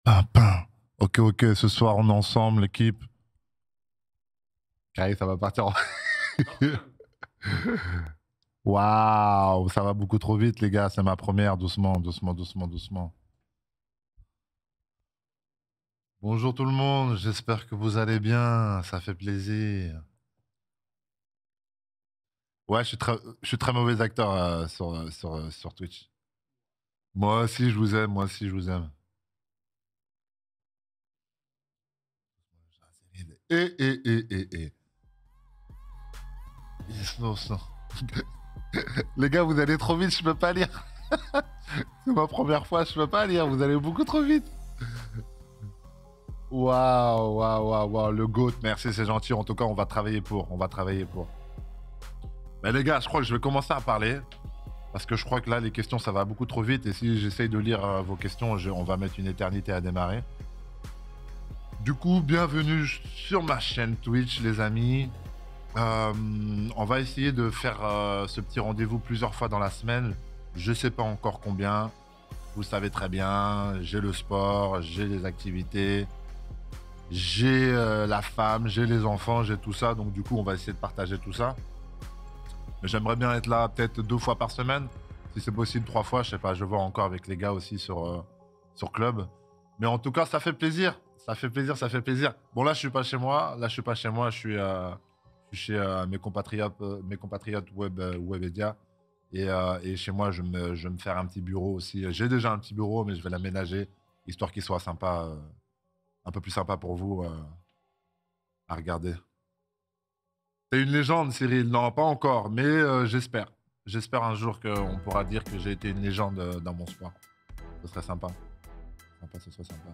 Pain. Ok, ok, ce soir on est ensemble, l'équipe. Allez, ça va partir en... Waouh, ça va beaucoup trop vite, les gars. C'est ma première. Doucement, doucement, doucement, doucement. Bonjour tout le monde. J'espère que vous allez bien. Ça fait plaisir. Ouais, je suis très mauvais acteur sur Twitch. Moi aussi, je vous aime. Moi aussi, je vous aime. Et. Yes, non, non. Les gars, vous allez trop vite, je peux pas lire. C'est ma première fois, je peux pas lire. Vous allez beaucoup trop vite. Waouh, waouh, waouh, waouh, le GOAT, merci, c'est gentil. En tout cas, on va travailler pour. On va travailler pour. Mais les gars, je crois que je vais commencer à parler. Parce que je crois que là, les questions, ça va beaucoup trop vite. Et si j'essaye de lire vos questions, on va mettre une éternité à démarrer. Du coup, bienvenue sur ma chaîne Twitch, les amis. Euh, on va essayer de faire ce petit rendez-vous plusieurs fois dans la semaine. Je sais pas encore combien. Vous savez très bien, j'ai le sport, j'ai les activités. J'ai la femme, j'ai les enfants, j'ai tout ça. Donc du coup, on va essayer de partager tout ça. Mais j'aimerais bien être là peut-être 2 fois par semaine. Si c'est possible, 3 fois. Je sais pas, je vois encore avec les gars aussi sur Club. Mais en tout cas, ça fait plaisir. Ça fait plaisir, ça fait plaisir. Bon, là, je suis pas chez moi. Là, je suis pas chez moi. Je suis chez mes compatriotes Webedia. Et chez moi, je vais me faire un petit bureau aussi. J'ai déjà un petit bureau, mais je vais l'aménager, histoire qu'il soit sympa, un peu plus sympa pour vous à regarder. T'es une légende, Cyril. Non, pas encore, mais j'espère. J'espère un jour qu'on pourra dire que j'ai été une légende dans mon sport. Ce serait sympa. Sympa, ce serait sympa.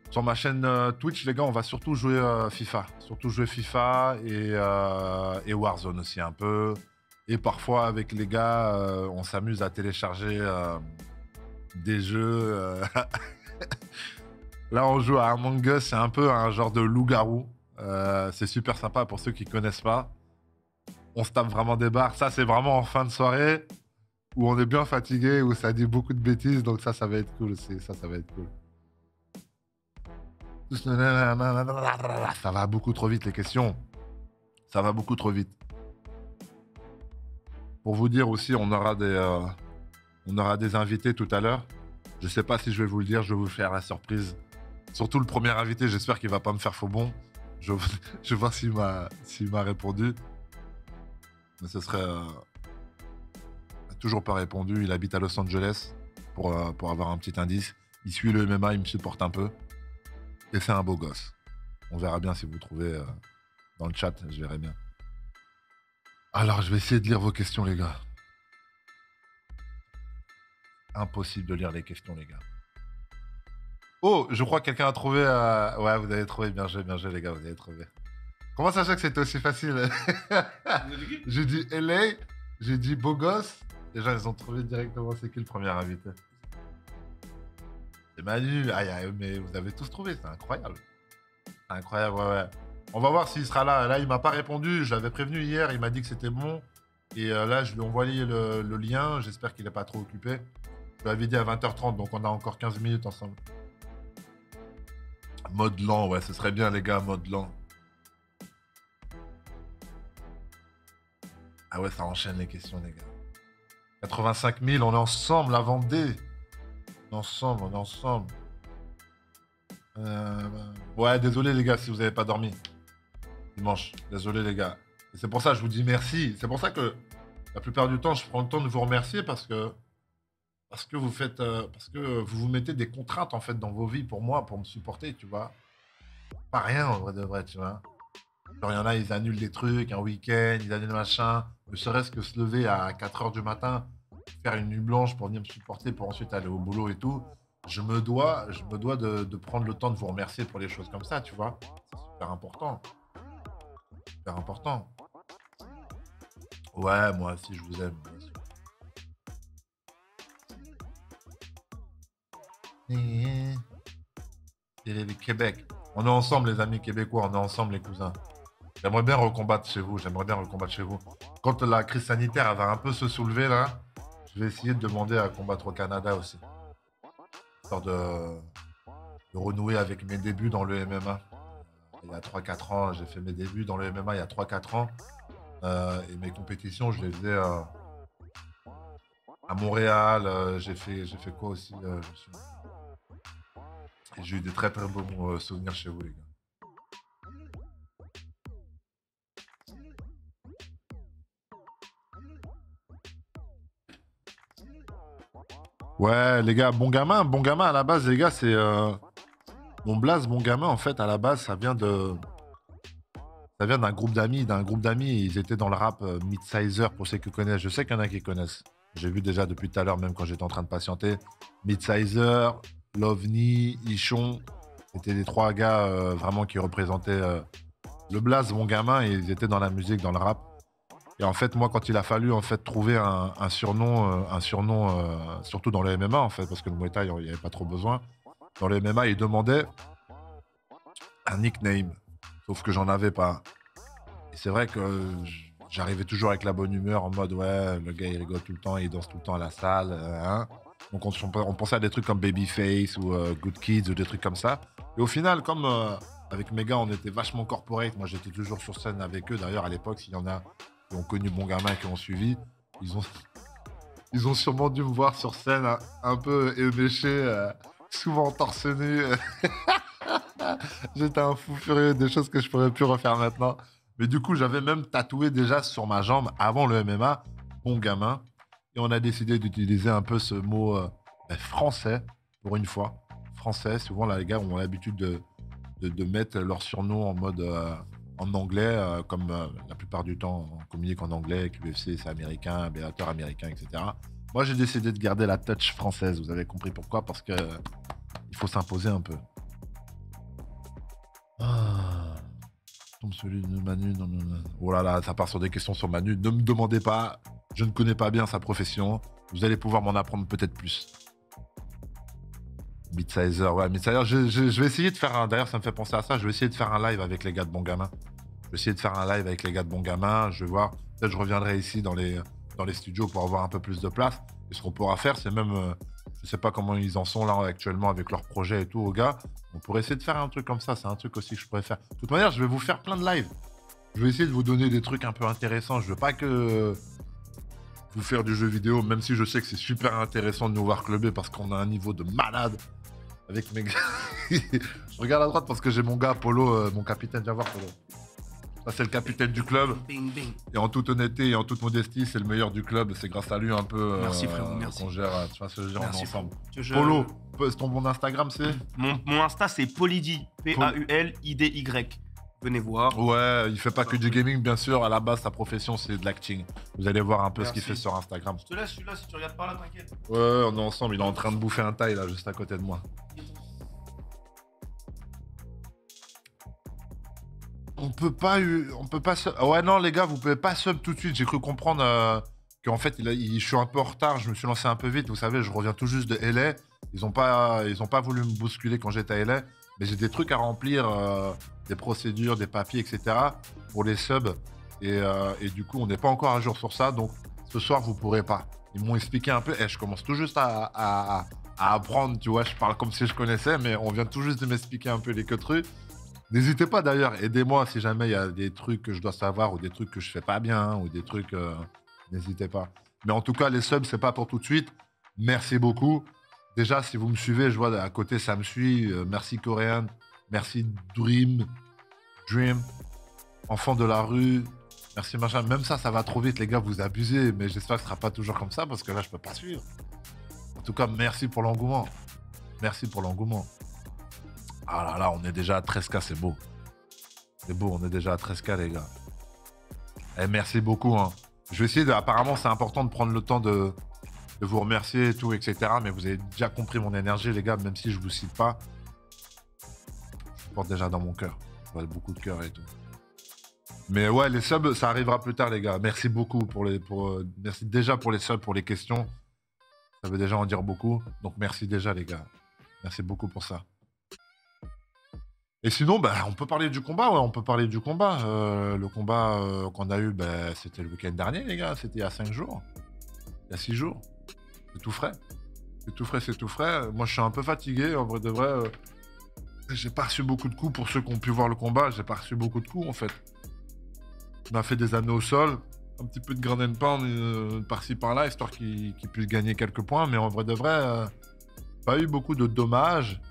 Sur ma chaîne Twitch, les gars, on va surtout jouer FIFA. Surtout jouer FIFA et Warzone aussi un peu. Et parfois, avec les gars, on s'amuse à télécharger des jeux. Là, on joue à Among Us, c'est un peu un genre de loup-garou. C'est super sympa pour ceux qui connaissent pas. On se tape vraiment des barres. Ça, c'est vraiment en fin de soirée où on est bien fatigué, où ça dit beaucoup de bêtises. Donc ça va être cool aussi. Ça va être cool. Ça va beaucoup trop vite, les questions. Ça va beaucoup trop vite. Pour vous dire aussi, on aura des invités tout à l'heure. Je sais pas si je vais vous le dire, je vais vous faire la surprise. Surtout le premier invité, j'espère qu'il va pas me faire faux bon. Je, je vais voir s'il m'a répondu. Mais ce serait toujours pas répondu. Il habite à Los Angeles pour avoir un petit indice. Il suit le MMA, il me supporte un peu. Et c'est un beau gosse. On verra bien si vous trouvez dans le chat, je verrai bien. Alors, je vais essayer de lire vos questions, les gars. Impossible de lire les questions, les gars. Oh, je crois que quelqu'un a trouvé. Ouais, vous avez trouvé. Bien joué, les gars, vous avez trouvé. Comment ça fait que c'était aussi facile? J'ai dit LA, j'ai dit beau gosse. Les gens, ils ont trouvé directement c'est qui le premier invité. C'est Manu. Aïe, aïe, mais vous avez tous trouvé, c'est incroyable. C'est incroyable, ouais, ouais. On va voir s'il sera là. Là, il m'a pas répondu. Je l'avais prévenu hier, il m'a dit que c'était bon. Et là, je lui ai envoyé le lien. J'espère qu'il n'est pas trop occupé. Je lui avais dit à 20h30, donc on a encore 15 minutes ensemble. Mode lent, ouais, ce serait bien, les gars, mode lent. Ah ouais, ça enchaîne les questions, les gars. 85 000, on est ensemble, la Vendée. On est ensemble, on est ensemble. Ouais, désolé, les gars, si vous n'avez pas dormi dimanche. Désolé, les gars. Et c'est pour ça que je vous dis merci. C'est pour ça que la plupart du temps, je prends le temps de vous remercier parce que vous faites, parce que vous vous mettez des contraintes en fait dans vos vies pour moi, pour me supporter, tu vois. Pas rien en vrai de vrai, tu vois. Genre, il y en a, ils annulent des trucs, un week-end, ils annulent machin. Ne serait-ce que se lever à 4 heures du matin, faire une nuit blanche pour venir me supporter, pour ensuite aller au boulot et tout. Je me dois de prendre le temps de vous remercier pour les choses comme ça, tu vois. C'est super important. Super important. Ouais, moi aussi, je vous aime. Bien sûr. Et les Québec. On est ensemble, les amis québécois, on est ensemble, les cousins. J'aimerais bien recombattre chez vous, j'aimerais bien recombattre chez vous. Quand la crise sanitaire elle va un peu se soulever, là, je vais essayer de demander à combattre au Canada aussi. histoire de renouer avec mes débuts dans le MMA. Il y a 3-4 ans, j'ai fait mes débuts dans le MMA il y a 3-4 ans. Et mes compétitions, je les faisais à Montréal. J'ai fait quoi aussi et j'ai eu des très très bons souvenirs chez vous, les gars. Ouais, les gars, bon gamin à la base, les gars, c'est mon blaze, bon gamin. En fait, à la base, ça vient d'un groupe d'amis. Ils étaient dans le rap Midsizer, pour ceux qui connaissent. Je sais qu'il y en a qui connaissent. J'ai vu déjà depuis tout à l'heure, même quand j'étais en train de patienter. Midsizer, Lovni, Ichon. C'était les trois gars vraiment qui représentaient le blaze, mon gamin. Et ils étaient dans la musique, dans le rap. Et en fait, moi, quand il a fallu en fait trouver un surnom, surtout dans le MMA, en fait, parce que le Muay Thai, il n'y avait pas trop besoin. Dans le MMA, il demandait un nickname, sauf que j'en avais pas. Et c'est vrai que j'arrivais toujours avec la bonne humeur, en mode ouais, le gars il rigole tout le temps, il danse tout le temps à la salle, hein. Donc on pensait à des trucs comme Babyface ou Good Kids ou des trucs comme ça. Et au final, comme avec mes gars, on était vachement corporate. Moi, j'étais toujours sur scène avec eux. D'ailleurs, à l'époque, s'il y en a qui ont connu Bon Gamin et qui ont suivi, ils ont, ils ont sûrement dû me voir sur scène un peu éméché, souvent torse nu. J'étais un fou furieux, des choses que je pourrais plus refaire maintenant. Mais du coup, j'avais même tatoué déjà sur ma jambe, avant le MMA, Bon Gamin. Et on a décidé d'utiliser un peu ce mot français, pour une fois. Français, souvent là, les gars ont l'habitude de mettre leur surnom en mode en anglais, comme la plupart du temps, on communique en anglais, avec l'UFC, c'est américain, Bellator américain, etc. Moi, j'ai décidé de garder la touch française. Vous avez compris pourquoi? Parce que il faut s'imposer un peu. Ah, tombe celui de Manu. Non, non, non. Oh là là, ça part sur des questions sur Manu. Ne me demandez pas, je ne connais pas bien sa profession. Vous allez pouvoir m'en apprendre peut-être plus. Midsizer, ouais, Midsizer. Je vais essayer de faire un. D'ailleurs, ça me fait penser à ça. Je vais essayer de faire un live avec les gars de Bon Gamin. Je vais essayer de faire un live avec les gars de Bon Gamin. Je vais voir. Peut-être je reviendrai ici dans les studios pour avoir un peu plus de place. Et ce qu'on pourra faire, c'est même. Je sais pas comment ils en sont là actuellement avec leurs projets et tout, aux gars. On pourrait essayer de faire un truc comme ça. C'est un truc aussi que je pourrais faire. De toute manière, je vais vous faire plein de lives. Je vais essayer de vous donner des trucs un peu intéressants. Je veux pas que vous faire du jeu vidéo, même si je sais que c'est super intéressant de nous voir clubber parce qu'on a un niveau de malade avec mes gars. Je regarde à droite parce que j'ai mon gars, Polo, mon capitaine. Viens voir, Polo. Ça, c'est le capitaine du club. Bing, bing. Et en toute honnêteté et en toute modestie, c'est le meilleur du club. C'est grâce à lui un peu Merci, frérot, merci. qu'on gère, tu vois, ce genre Merci, ensemble. Je- Polo, ton bon Instagram, c'est Mon Insta, c'est Paulidy. P-A-U-L-I-D-Y. Venez voir. Ouais, il fait pas que du gaming, bien sûr. À la base, sa profession, c'est de l'acting. Vous allez voir un peu ce qu'il Merci. fait sur Instagram. Je te laisse celui-là, si tu regardes pas là, t'inquiète. Ouais, on est ensemble. Il est en train de bouffer un taille, là, juste à côté de moi. On peut pas... Ouais, non, les gars, vous pouvez pas sub tout de suite. J'ai cru comprendre qu'en fait, je suis un peu en retard. Je me suis lancé un peu vite. Vous savez, je reviens tout juste de LA. Ils ont pas voulu me bousculer quand j'étais à LA. Mais j'ai des trucs à remplir, des procédures, des papiers, etc. pour les subs. Et du coup, on n'est pas encore à jour sur ça. Donc, ce soir, vous pourrez pas. Ils m'ont expliqué un peu. Je commence tout juste à apprendre, tu vois. Je parle comme si je connaissais, mais on vient tout juste de m'expliquer un peu les trucs. N'hésitez pas d'ailleurs, aidez-moi si jamais il y a des trucs que je dois savoir ou des trucs que je fais pas bien ou des trucs. N'hésitez pas. Mais en tout cas, les subs, c'est pas pour tout de suite. Merci beaucoup. Déjà, si vous me suivez, je vois à côté, ça me suit. Merci Coréen. Merci Dream. Enfant de la rue. Merci machin. Même ça va trop vite, les gars, vous abusez. Mais j'espère que ce sera pas toujours comme ça parce que là, je peux pas suivre. En tout cas, merci pour l'engouement. Merci pour l'engouement. Ah là là, on est déjà à 13K, c'est beau. C'est beau, on est déjà à 13K, les gars. Et merci beaucoup. Hein. Je vais essayer apparemment, c'est important de prendre le temps de vous remercier et tout, etc. Mais vous avez déjà compris mon énergie, les gars, même si je vous cite pas. Je vous porte déjà dans mon cœur. Je vois beaucoup de cœur et tout. Mais ouais, les subs, ça arrivera plus tard, les gars. Merci beaucoup merci déjà pour les subs, pour les questions. Ça veut déjà en dire beaucoup. Donc merci déjà, les gars. Merci beaucoup pour ça. Et sinon, on peut parler du combat, ouais, on peut parler du combat. Le combat qu'on a eu, c'était le week-end dernier, les gars. C'était il y a 5 jours. Il y a 6 jours. C'est tout frais. C'est tout frais, c'est tout frais. Moi, je suis un peu fatigué, en vrai de vrai. J'ai pas reçu beaucoup de coups pour ceux qui ont pu voir le combat. J'ai pas reçu beaucoup de coups, en fait. On a fait des anneaux au sol, un petit peu de ground and pound par-ci par-là, histoire qu'ils puissent gagner quelques points. Mais en vrai de vrai, pas eu beaucoup de dommages.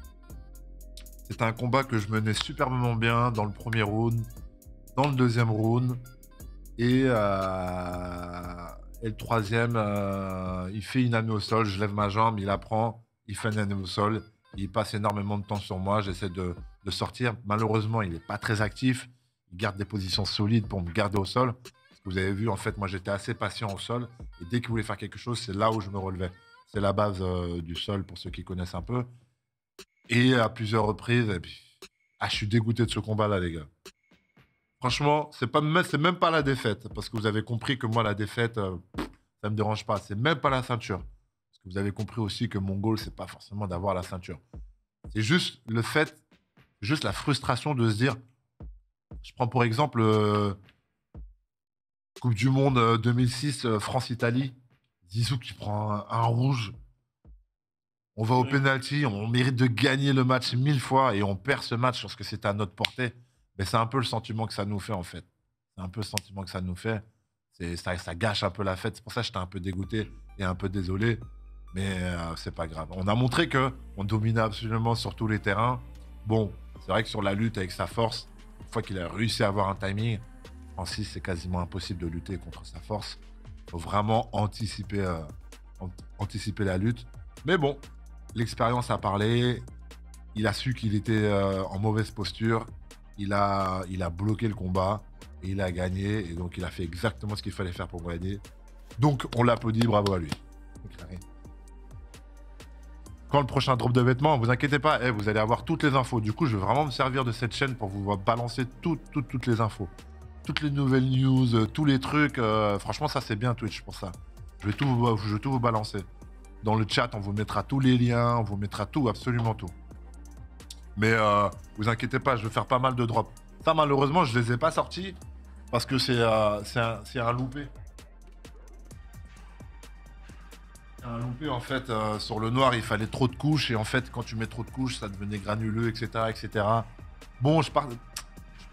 C'était un combat que je menais superbement bien dans le premier round, dans le deuxième round. Et le troisième, il fait une année au sol, je lève ma jambe, il apprend, il fait une année au sol. Il passe énormément de temps sur moi, j'essaie de sortir. Malheureusement, il n'est pas très actif. Il garde des positions solides pour me garder au sol. Parce que vous avez vu, en fait, moi, j'étais assez patient au sol. Et dès qu'il voulait faire quelque chose, c'est là où je me relevais. C'est la base du sol, pour ceux qui connaissent un peu. Et à plusieurs reprises, et puis, je suis dégoûté de ce combat-là, les gars. Franchement, c'est même pas la défaite. Parce que vous avez compris que moi, la défaite, ça me dérange pas. C'est même pas la ceinture. Parce que vous avez compris aussi que mon goal, c'est pas forcément d'avoir la ceinture. C'est juste le fait, juste la frustration de se dire, je prends pour exemple Coupe du Monde 2006, France-Italie. Zizou qui prend un rouge. On va au penalty, on mérite de gagner le match 1000 fois et on perd ce match parce que c'est à notre portée. Mais c'est un peu le sentiment que ça nous fait en fait. C'est un peu le sentiment que ça nous fait. Ça gâche un peu la fête. C'est pour ça que j'étais un peu dégoûté et un peu désolé. Mais c'est pas grave. On a montré qu'on dominait absolument sur tous les terrains. Bon, c'est vrai que sur la lutte avec sa force, une fois qu'il a réussi à avoir un timing, Francis, c'est quasiment impossible de lutter contre sa force. Il faut vraiment anticiper la lutte. Mais bon, l'expérience a parlé. Il a su qu'il était en mauvaise posture. Il a bloqué le combat et il a gagné. Et donc, il a fait exactement ce qu'il fallait faire pour gagner. Donc, on l'applaudit. Bravo à lui. Quand le prochain drop de vêtements, vous inquiétez pas, vous allez avoir toutes les infos. Du coup, je vais vraiment me servir de cette chaîne pour vous balancer toutes les infos. Toutes les nouvelles news, tous les trucs. Franchement, ça, c'est bien Twitch pour ça. Je vais tout vous balancer. Dans le chat, on vous mettra tous les liens, on vous mettra tout, absolument tout. Mais vous inquiétez pas, je vais faire pas mal de drops. Ça, malheureusement, je les ai pas sortis parce que c'est un loupé. Un loupé, en fait, sur le noir, il fallait trop de couches. Et en fait, quand tu mets trop de couches, ça devenait granuleux, etc. etc. Bon,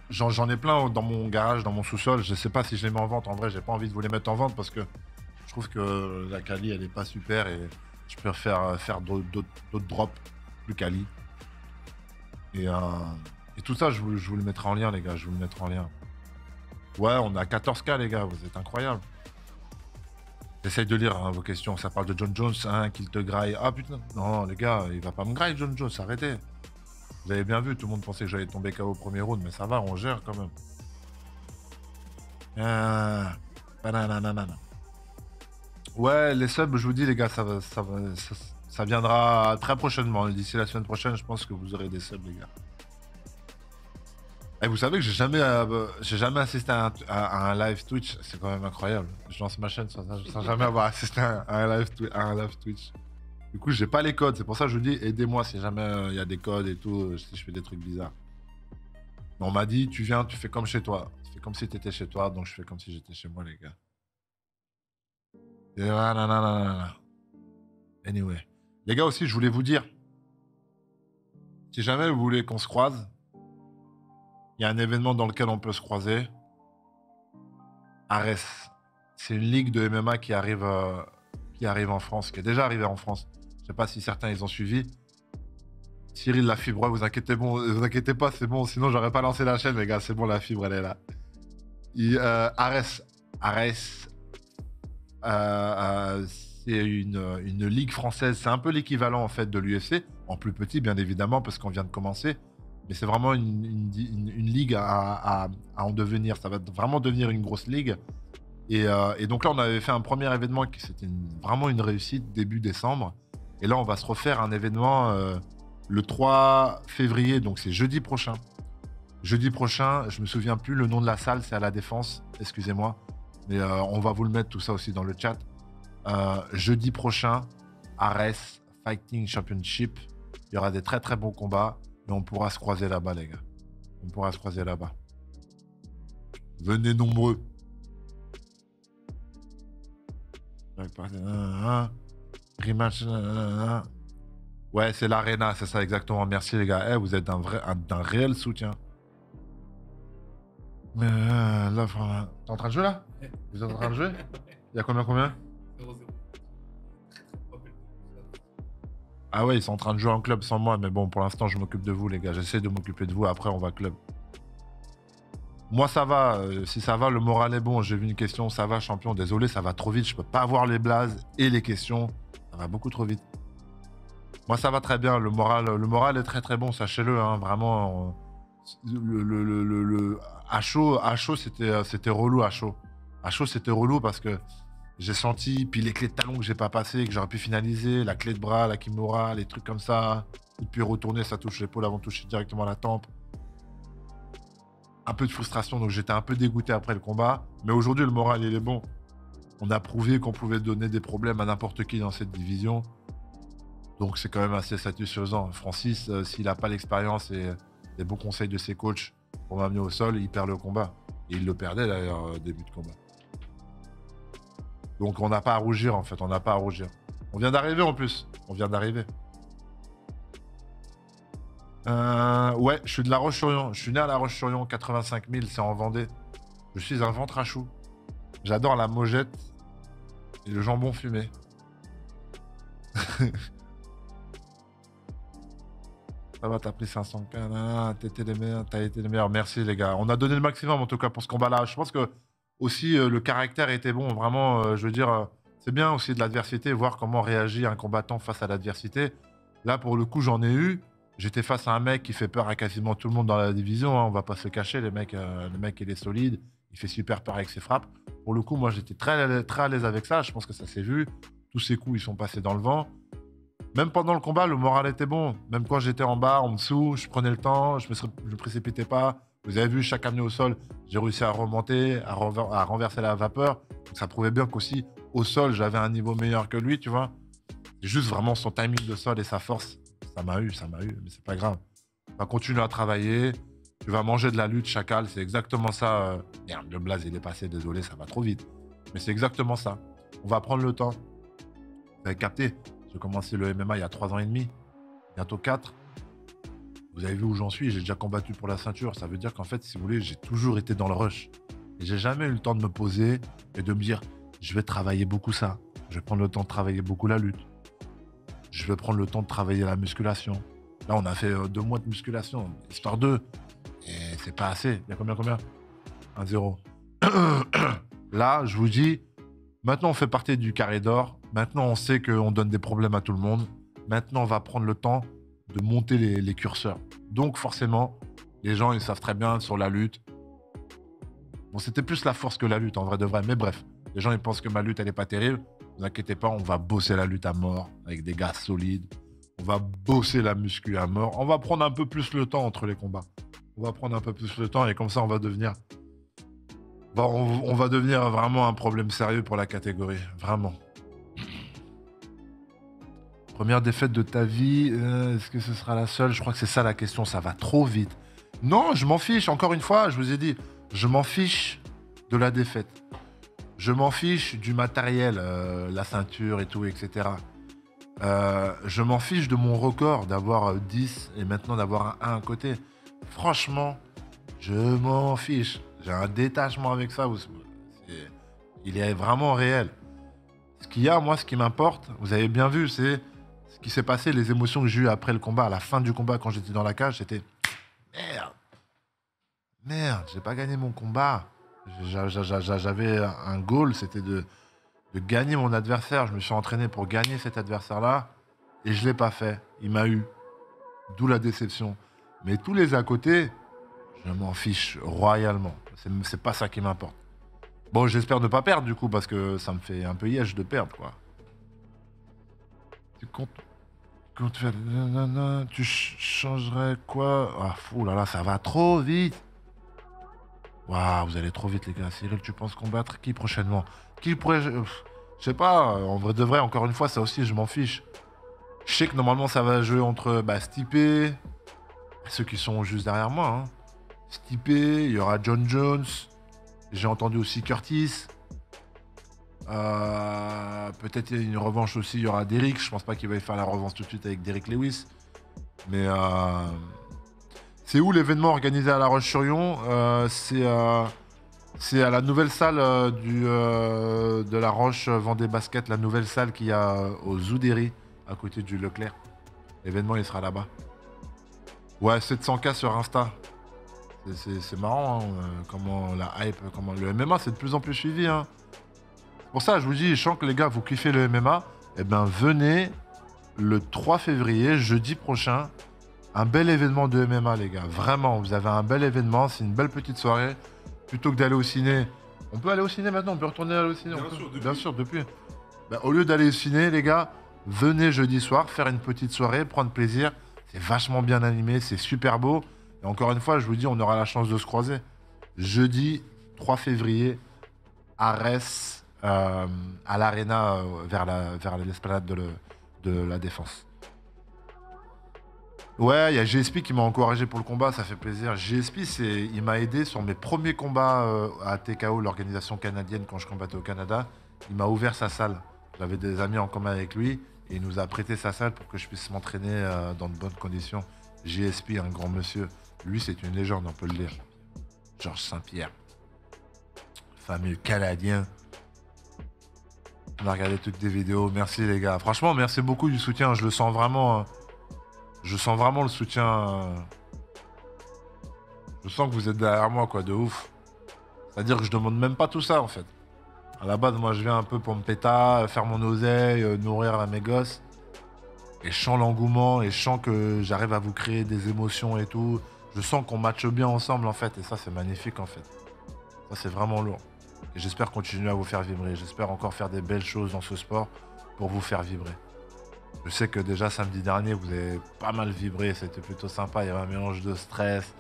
j'en ai plein dans mon garage, dans mon sous-sol. Je sais pas si je les mets en vente. En vrai, j'ai pas envie de vous les mettre en vente parce que je trouve que la quali, elle est pas super. Et je préfère faire d'autres drops plus quali. Et tout ça, je vous le mettrai en lien, les gars. Je vous le mettrai en lien. Ouais, on a 14K, les gars. Vous êtes incroyables. J'essaye de lire vos questions. Ça parle de John Jones, qu'il te graille. Ah putain, non, les gars, il va pas me grailler, John Jones, arrêtez. Vous avez bien vu, tout le monde pensait que j'allais tomber KO au premier round, mais ça va, on gère quand même. Ouais, les subs, je vous dis, les gars, ça viendra très prochainement. D'ici la semaine prochaine, je pense que vous aurez des subs, les gars. Et vous savez que j'ai jamais assisté à un live Twitch. C'est quand même incroyable. Je lance ma chaîne sans jamais avoir assisté à un live Twitch. Du coup, j'ai pas les codes. C'est pour ça que je vous dis, aidez-moi si jamais il y a des codes et tout, si je fais des trucs bizarres. Mais on m'a dit, tu viens, tu fais comme chez toi. Tu fais comme si tu étais chez toi, donc je fais comme si j'étais chez moi, les gars. Et voilà, anyway. Les gars aussi, je voulais vous dire, si jamais vous voulez qu'on se croise, il y a un événement dans lequel on peut se croiser. Ares. C'est une ligue de MMA qui arrive en France, qui est déjà arrivée en France. Je ne sais pas si certains ils ont suivi. Cyril, la fibre, vous inquiétez pas, c'est bon. Sinon, j'aurais pas lancé la chaîne, les gars. C'est bon, la fibre, elle est là. Ares. C'est une ligue française. C'est un peu l'équivalent en fait de l'UFC, en plus petit, bien évidemment, parce qu'on vient de commencer. Mais c'est vraiment une ligue à en devenir. Ça va vraiment devenir une grosse ligue. Et donc là, on avait fait un premier événement qui c'était vraiment une réussite début décembre. Et là, on va se refaire un événement le 3 février, donc c'est jeudi prochain. Jeudi prochain, je me souviens plus le nom de la salle, c'est à la Défense, excusez-moi. Mais on va vous le mettre tout ça aussi dans le chat. Jeudi prochain, Ares Fighting Championship. Il y aura des très très bons combats. Et on pourra se croiser là-bas, les gars. On pourra se croiser là-bas. Venez nombreux. Rematch. Ouais, c'est l'Arena, c'est ça exactement. Merci les gars. Eh, vous êtes d'un réel soutien. Mais là, enfin, t'es en train de jouer là? Vous êtes en train de jouer? Il y a combien? 0-0. Ah ouais, ils sont en train de jouer en club sans moi, mais bon, pour l'instant, je m'occupe de vous, les gars. J'essaie de m'occuper de vous, après, on va club. Moi, ça va. Si ça va, le moral est bon. J'ai vu une question, ça va, champion. Désolé, ça va trop vite. Je peux pas avoir les blazes et les questions. Ça va beaucoup trop vite. Moi, ça va très bien. Le moral est très très bon, sachez-le. Hein, vraiment. À chaud, c'était relou à chaud. À chaud, c'était relou parce que j'ai senti, puis les clés de talon que j'ai pas passées, que j'aurais pu finaliser, la clé de bras, la kimura, les trucs comme ça. Et puis retourner, ça touche l'épaule avant de toucher directement la tempe. Un peu de frustration, donc j'étais un peu dégoûté après le combat. Mais aujourd'hui, le moral, il est bon. On a prouvé qu'on pouvait donner des problèmes à n'importe qui dans cette division. Donc c'est quand même assez satisfaisant. Francis, s'il n'a pas l'expérience et les bons conseils de ses coachs pour m'amener au sol, il perd le combat. Et il le perdait d'ailleurs au début de combat. Donc on n'a pas à rougir en fait, on n'a pas à rougir. On vient d'arriver en plus, on vient d'arriver. Ouais, je suis de La Roche-sur-Yon. Je suis né à La Roche-sur-Yon, 85 000, c'est en Vendée. Je suis un ventre à chou. J'adore la mojette et le jambon fumé. Ça va, t'as pris 500K, t'as été les meilleurs. Merci les gars. On a donné le maximum en tout cas pour ce combat-là. Je pense que aussi le caractère était bon. Vraiment, je veux dire, c'est bien aussi de l'adversité, voir comment réagit un combattant face à l'adversité. Là, pour le coup, j'en ai eu. J'étais face à un mec qui fait peur à quasiment tout le monde dans la division. Hein. On va pas se cacher, le mec, il est solide. Il fait super peur avec ses frappes. Pour le coup, moi, j'étais très, très à l'aise avec ça. Je pense que ça s'est vu. Tous ces coups, ils sont passés dans le vent. Même pendant le combat, le moral était bon. Même quand j'étais en bas, en dessous, je prenais le temps, je me précipitais pas. Vous avez vu, chaque amené au sol, j'ai réussi à remonter, à renverser la vapeur. Donc, ça prouvait bien qu'aussi, au sol, j'avais un niveau meilleur que lui, tu vois. C'est juste vraiment son timing de sol et sa force. Ça m'a eu, mais c'est pas grave. On va continuer à travailler. Tu vas manger de la lutte, chacal. C'est exactement ça. Merde, le blaze, il est passé, désolé, ça va trop vite. Mais c'est exactement ça. On va prendre le temps. Vous avez capté? J'ai commencé le MMA il y a 3 ans et demi, bientôt 4. Vous avez vu où j'en suis, j'ai déjà combattu pour la ceinture. Ça veut dire qu'en fait, si vous voulez, j'ai toujours été dans le rush. Et j'ai jamais eu le temps de me poser et de me dire, je vais travailler beaucoup ça. Je vais prendre le temps de travailler beaucoup la lutte. Je vais prendre le temps de travailler la musculation. Là, on a fait 2 mois de musculation, histoire 2. Et c'est pas assez. Il y a combien 1-0. Là, je vous dis, maintenant, on fait partie du carré d'or. Maintenant, on sait qu'on donne des problèmes à tout le monde. Maintenant, on va prendre le temps de monter les curseurs. Donc, forcément, les gens, ils savent très bien sur la lutte. Bon, c'était plus la force que la lutte, en vrai de vrai. Mais bref, les gens, ils pensent que ma lutte, elle n'est pas terrible. Ne vous inquiétez pas, on va bosser la lutte à mort avec des gars solides. On va bosser la muscu à mort. On va prendre un peu plus le temps entre les combats. On va prendre un peu plus le temps et comme ça, on va devenir... Bon, on va devenir vraiment un problème sérieux pour la catégorie. Vraiment. Première défaite de ta vie, est-ce que ce sera la seule? Je crois que c'est ça la question, ça va trop vite. Non, je m'en fiche, encore une fois, je vous ai dit, je m'en fiche de la défaite. Je m'en fiche du matériel, la ceinture et tout, etc. Je m'en fiche de mon record d'avoir 10 et maintenant d'avoir un 1 à côté. Franchement, je m'en fiche. J'ai un détachement avec ça. Il est vraiment réel. Ce qu'il y a, moi, ce qui m'importe, vous avez bien vu, c'est ce qui s'est passé, les émotions que j'ai eues après le combat, à la fin du combat, quand j'étais dans la cage, c'était merde, j'ai pas gagné mon combat. J'avais un goal, c'était de gagner mon adversaire. Je me suis entraîné pour gagner cet adversaire-là et je l'ai pas fait. Il m'a eu. D'où la déception. Mais tous les à côté, je m'en fiche royalement. C'est pas ça qui m'importe. Bon, j'espère ne pas perdre du coup, parce que ça me fait un peu yèche de perdre, quoi. Tu comptes faire... Tu changerais quoi? Ah, fou là là, ça va trop vite. Waouh, vous allez trop vite, les gars. Cyril, tu penses combattre qui prochainement? Qui pourrait... Je sais pas, en vrai de vrai, encore une fois, ça aussi, je m'en fiche. Je sais que normalement, ça va jouer entre Stipe, ceux qui sont juste derrière moi. Hein. Stipe, il y aura John Jones. J'ai entendu aussi Curtis. Peut-être une revanche aussi, il y aura Derrick. Je pense pas qu'il va y faire la revanche tout de suite avec Derrick Lewis. Mais c'est où l'événement organisé à La Roche-sur-Yon? C'est à la nouvelle salle de La Roche Vendée Basket, la nouvelle salle qu'il y a au Zoudéry, à côté du Leclerc. L'événement, il sera là-bas. Ouais, 700K sur Insta. C'est marrant, hein, comment la hype, comment le MMA, c'est de plus en plus suivi. Hein. Pour ça, je vous dis, je sens que les gars, vous kiffez le MMA. Eh bien, venez le 3 février, jeudi prochain. Un bel événement de MMA, les gars. Vraiment, vous avez un bel événement. C'est une belle petite soirée. Plutôt que d'aller au ciné. On peut aller au ciné maintenant, on peut retourner aller au ciné. Bien sûr, depuis. Ben, au lieu d'aller au ciné, les gars, venez jeudi soir, faire une petite soirée, prendre plaisir. C'est vachement bien animé, c'est super beau. Et encore une fois, je vous dis, on aura la chance de se croiser. Jeudi 3 février, à Retz, à l'Arena, vers l'esplanade de la Défense. Ouais, il y a GSP qui m'a encouragé pour le combat, ça fait plaisir. GSP, il m'a aidé sur mes premiers combats à TKO, l'organisation canadienne, quand je combattais au Canada. Il m'a ouvert sa salle. J'avais des amis en commun avec lui et il nous a prêté sa salle pour que je puisse m'entraîner dans de bonnes conditions. GSP, un grand monsieur. Lui, c'est une légende, on peut le dire. Georges Saint-Pierre. Fameux Canadien. On a regardé toutes des vidéos. Merci les gars. Franchement, merci beaucoup du soutien. Je le sens vraiment. Je sens vraiment le soutien. Je sens que vous êtes derrière moi, quoi, de ouf. C'est-à-dire que je demande même pas tout ça, en fait. À la base, moi, je viens un peu pour me péter, faire mon oseille, nourrir mes gosses. Et je sens l'engouement et je sens que j'arrive à vous créer des émotions et tout. Je sens qu'on matche bien ensemble, en fait. Et ça, c'est magnifique, en fait. Ça, c'est vraiment lourd. Et j'espère continuer à vous faire vibrer. J'espère encore faire des belles choses dans ce sport pour vous faire vibrer. Je sais que déjà samedi dernier, vous avez pas mal vibré, c'était plutôt sympa. Il y avait un mélange de stress,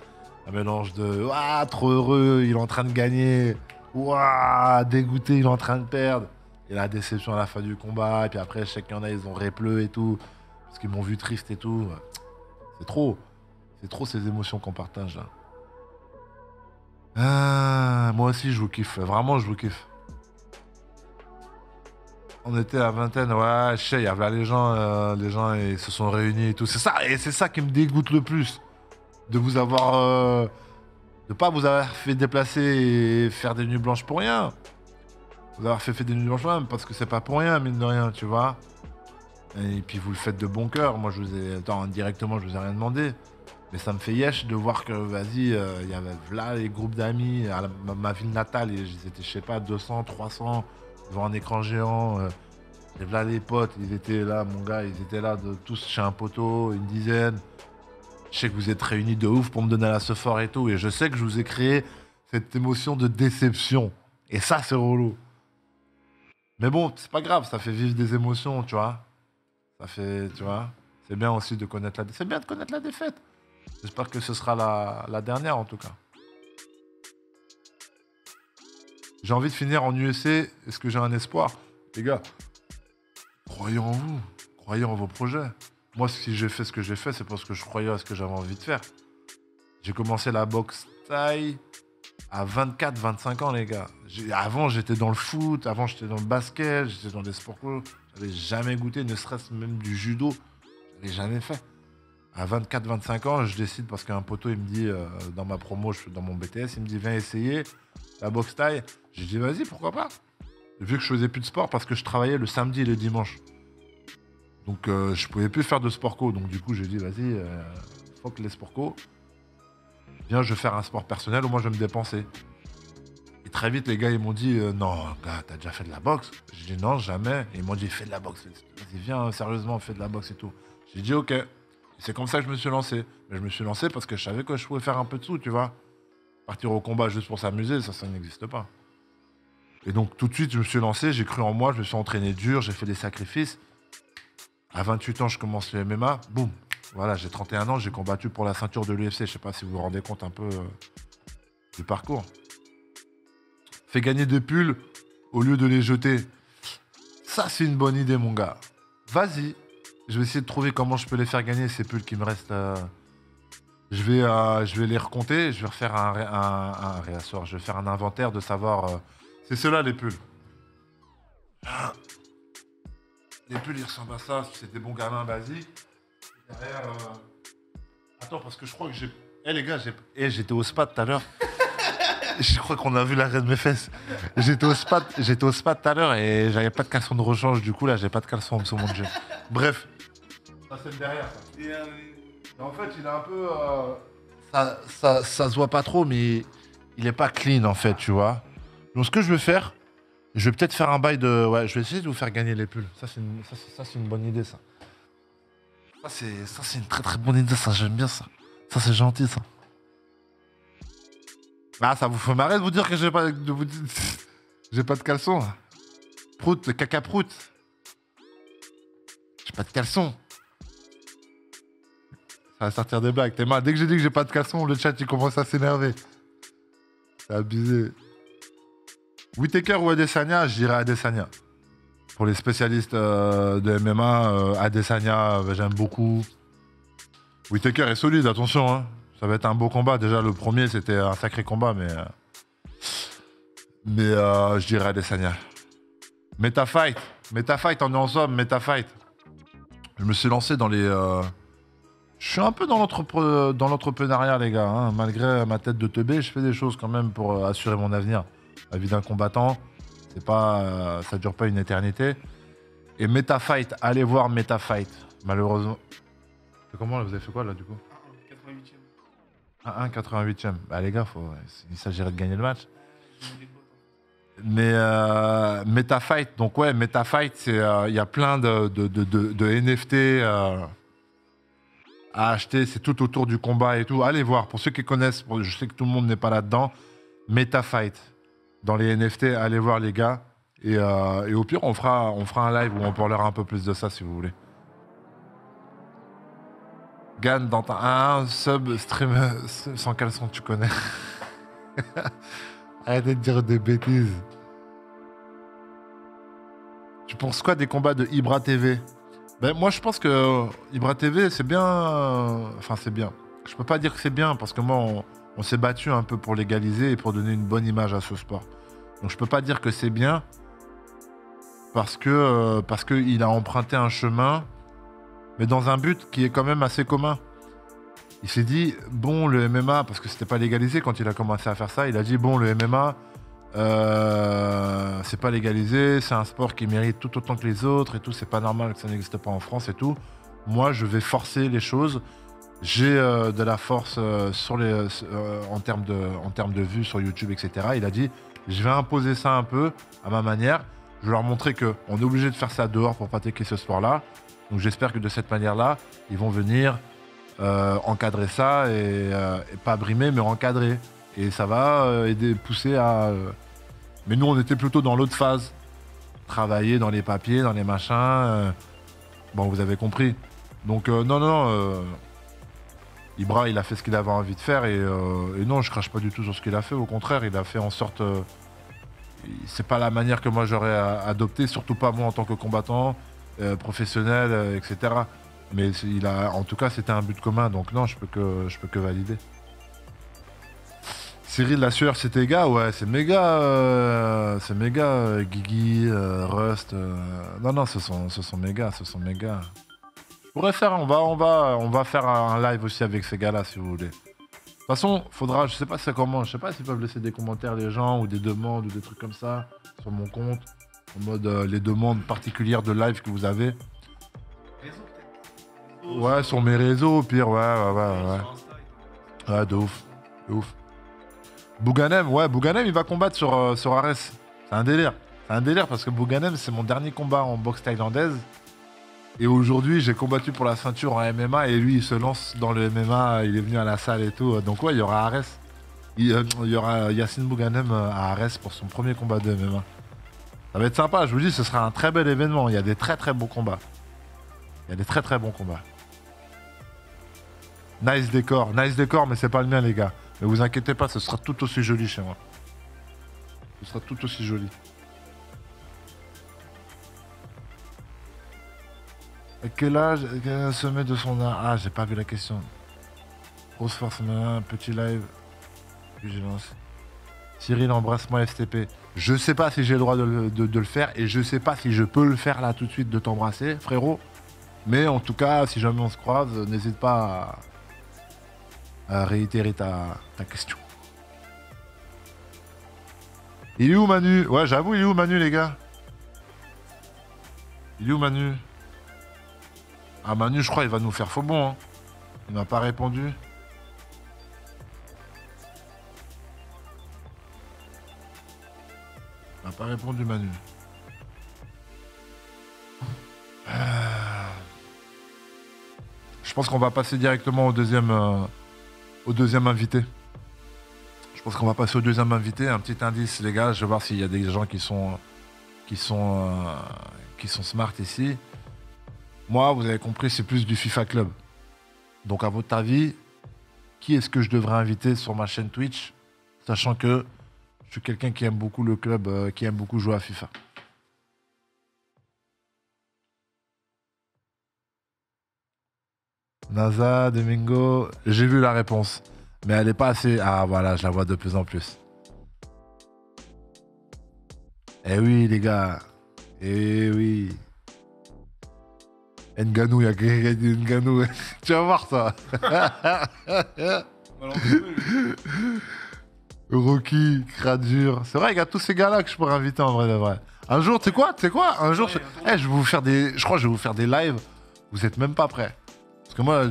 un mélange de « Ouah, trop heureux, il est en train de gagner. Ouah, dégoûté, il est en train de perdre. » Et la déception à la fin du combat. Et puis après, je sais qu'il y en a, ils ont répleu et tout. Parce qu'ils m'ont vu triste et tout. C'est trop. C'est trop ces émotions qu'on partage là. Ah, moi aussi, je vous kiffe. Vraiment, je vous kiffe. On était à vingtaine, ouais, je sais, il y avait les gens ils se sont réunis et tout. C'est ça, et c'est ça qui me dégoûte le plus. De vous avoir. De pas vous avoir fait déplacer et faire des nuits blanches pour rien. Vous avoir fait des nuits blanches pour rien, parce que c'est pas pour rien, mine de rien, tu vois. Et puis vous le faites de bon cœur. Moi, je vous ai. Attends, indirectement, je vous ai rien demandé. Mais ça me fait yesh de voir que, vas-y, il y avait là les groupes d'amis à ma ville natale, ils étaient, je sais pas, 200, 300, devant un écran géant. Et là les potes, ils étaient là, mon gars, ils étaient là tous chez un poteau, une dizaine. Je sais que vous êtes réunis de ouf pour me donner la fort et tout. Et je sais que je vous ai créé cette émotion de déception. Et ça, c'est relou. Mais bon, c'est pas grave, ça fait vivre des émotions, tu vois. Ça fait, tu vois. C'est bien aussi de connaître c'est bien de connaître la défaite. J'espère que ce sera la dernière, en tout cas. J'ai envie de finir en UFC. Est-ce que j'ai un espoir? Les gars, croyez en vous. Croyez en vos projets. Moi, si j'ai fait ce que j'ai fait, c'est parce que je croyais à ce que j'avais envie de faire. J'ai commencé la boxe thaï à 24-25 ans, les gars. Avant, j'étais dans le foot. Avant, j'étais dans le basket. J'étais dans des sports co. J'avais jamais goûté, ne serait-ce même du judo. J'avais jamais fait. À 24-25 ans, je décide parce qu'un poteau, il me dit, dans ma promo, je suis dans mon BTS, il me dit, viens essayer la boxe thaï. J'ai dit, vas-y, pourquoi pas. Vu que je faisais plus de sport parce que je travaillais le samedi et le dimanche. Donc, je pouvais plus faire de sport co. Donc, du coup, j'ai dit, vas-y, fuck les sport co. Viens, je vais faire un sport personnel, au moins, je vais me dépenser. Et très vite, les gars, ils m'ont dit, non, gars, t'as déjà fait de la boxe? J'ai dit, non, jamais. Et ils m'ont dit, fais de la boxe. Vas-y, viens, sérieusement, fais de la boxe et tout. J'ai dit, ok. C'est comme ça que je me suis lancé. Mais je me suis lancé parce que je savais que je pouvais faire un peu de sous, tu vois. Partir au combat juste pour s'amuser, ça n'existe pas. Et donc, tout de suite, je me suis lancé, j'ai cru en moi, je me suis entraîné dur, j'ai fait des sacrifices. À 28 ans, je commence le MMA. Boum. Voilà, j'ai 31 ans, j'ai combattu pour la ceinture de l'UFC. Je sais pas si vous vous rendez compte un peu du parcours. Fais gagner des pulls au lieu de les jeter. Ça, c'est une bonne idée, mon gars. Vas-y. Je vais essayer de trouver comment je peux les faire gagner, ces pulls qui me restent. Je vais les recompter, je vais refaire un réassort. Je vais faire un inventaire de savoir... c'est ceux-là, les pulls. Les pulls, ils ressemblent à ça. C'est des bons gamins basiques. Derrière. Attends, parce que je crois que j'ai. Eh les gars, j'étais au spa tout à l'heure. Je crois qu'on a vu l'arrêt de mes fesses. J'étais au spa tout à l'heure et j'avais pas de caleçon de rechange. Du coup, là, j'ai pas de caleçon en dessous de mon jean. Bref. Ça, c'est le derrière, ça. Et en fait, il est un peu. Ça se voit pas trop, mais il est pas clean, en fait, tu vois. Donc, ce que je vais faire, je vais peut-être faire un bail de. Ouais, je vais essayer de vous faire gagner les pulls. Ça, c'est une bonne idée, ça. Ça, c'est une très très bonne idée, ça. J'aime bien ça. Ça, c'est gentil, ça. Ah, ça vous fait marrer de vous dire que j'ai pas de vous dire- j'ai pas de caleçon. Prout, caca prout. J'ai pas de caleçon. Ça va sortir des blagues. T'es mal. Dès que j'ai dit que j'ai pas de caleçon, le chat il commence à s'énerver. C'est abusé. Whittaker ou Adesanya, je dirais Adesanya. Pour les spécialistes de MMA, Adesanya, j'aime beaucoup. Whittaker est solide, attention. Hein. Ça va être un beau combat. Déjà, le premier, c'était un sacré combat, mais je dirais Adesanya. Metafight, on est ensemble, Metafight. Je me suis lancé dans les... Je suis un peu dans l'entrepreneuriat, les gars. Hein. Malgré ma tête de teubé, je fais des choses quand même pour assurer mon avenir. La vie d'un combattant, c'est pas, ça dure pas une éternité. Et Metafight, allez voir Metafight. Malheureusement. C'est comment là, vous avez fait quoi là du coup? 1-1, 88e. Bah les gars, il s'agirait de gagner le match. Mais Metafight, donc ouais, Metafight, c'est il y a plein de NFT à acheter, c'est tout autour du combat et tout. Allez voir, pour ceux qui connaissent, je sais que tout le monde n'est pas là-dedans, Metafight. Dans les NFT, allez voir les gars. Et au pire, on fera un live où on parlera un peu plus de ça si vous voulez. Gan, dans ta 1 sub stream sans caleçon, tu connais. Arrêtez de dire des bêtises. Tu penses quoi des combats de Ibra TV? Ben, moi, je pense que Ibra TV, c'est bien. Enfin, c'est bien. Je peux pas dire que c'est bien parce que moi, on s'est battu un peu pour légaliser et pour donner une bonne image à ce sport. Donc, je peux pas dire que c'est bien parce que il a emprunté un chemin, mais dans un but qui est quand même assez commun. Il s'est dit, bon, le MMA, parce que c'était pas légalisé quand il a commencé à faire ça, il a dit, bon, le MMA, c'est pas légalisé, c'est un sport qui mérite tout autant que les autres et tout, c'est pas normal que ça n'existe pas en France et tout. Moi, je vais forcer les choses. J'ai de la force en termes de vues sur YouTube, etc. Il a dit, je vais imposer ça un peu à ma manière. Je vais leur montrer qu'on est obligé de faire ça dehors pour pratiquer ce sport-là. Donc j'espère que de cette manière-là, ils vont venir encadrer ça et pas brimer, mais encadrer. Et ça va aider, pousser à... Mais nous, on était plutôt dans l'autre phase. Travailler dans les papiers, dans les machins. Bon, vous avez compris. Donc, non. Ibra, il a fait ce qu'il avait envie de faire. Et non, je crache pas du tout sur ce qu'il a fait. Au contraire, il a fait en sorte... c'est pas la manière que moi j'aurais adopté. Surtout pas moi en tant que combattant, professionnel, etc. Mais en tout cas, c'était un but commun. Donc non, je peux que valider. Cyril, la sueur, c'est tes gars? Ouais, c'est méga. Guigui, Rust. Non, ce sont mes gars. Je pourrais faire, on va faire un live aussi avec ces gars-là, si vous voulez. De toute façon, faudra, je sais pas c'est comment, je sais pas s'ils peuvent laisser des commentaires les gens ou des demandes ou des trucs comme ça sur mon compte, en mode les demandes particulières de live que vous avez. Ouais, sur mes réseaux, au pire, ouais. Ouais, de ouf. Bouganem, il va combattre sur Ares. C'est un délire parce que Bouganem, c'est mon dernier combat en boxe thaïlandaise. Et aujourd'hui, j'ai combattu pour la ceinture en MMA et lui, il se lance dans le MMA, il est venu à la salle et tout. Donc ouais, il y aura Ares. Il y aura Yacine Bouganem à Ares pour son premier combat de MMA. Ça va être sympa, je vous dis, ce sera un très bel événement. Il y a des très très bons combats. Nice décor, mais c'est pas le mien, les gars. Mais vous inquiétez pas, ce sera tout aussi joli chez moi. Ce sera tout aussi joli. À quel âge se met de son art? Ah, j'ai pas vu la question. Grosse force, petit live. Vigilance. Cyril, embrasse-moi FTP. Je sais pas si j'ai le droit de le faire et je sais pas si je peux le faire là tout de suite de t'embrasser, frérot. Mais en tout cas, si jamais on se croise, n'hésite pas à réitérer ta question. Il est où Manu? Ouais, j'avoue, il est où Manu, les gars? Il est où Manu? Ah, Manu, je crois, il va nous faire faux bon. Hein. Il m'a pas répondu. Il m'a pas répondu, Manu. Je pense qu'on va passer directement au deuxième invité. Je pense qu'on va passer au deuxième invité. Un petit indice, les gars. Je vais voir s'il y a des gens qui sont smart ici. Moi, vous avez compris, c'est plus du FIFA Club. Donc, à votre avis, qui est-ce que je devrais inviter sur ma chaîne Twitch, sachant que je suis quelqu'un qui aime beaucoup le club, qui aime beaucoup jouer à FIFA. NASA, Domingo, j'ai vu la réponse. Mais elle n'est pas assez... Ah voilà, je la vois de plus en plus. Eh oui, les gars. Eh oui. Nganou, il y a quelqu'un qui dit Nganou. Tu vas voir ça. Rocky, Cradure. C'est vrai, il y a tous ces gars-là que je pourrais inviter en vrai de vrai. Un jour, tu sais quoi? Un jour, je vais vous faire des... Je crois que je vais vous faire des lives. Vous êtes même pas prêts. Parce que moi,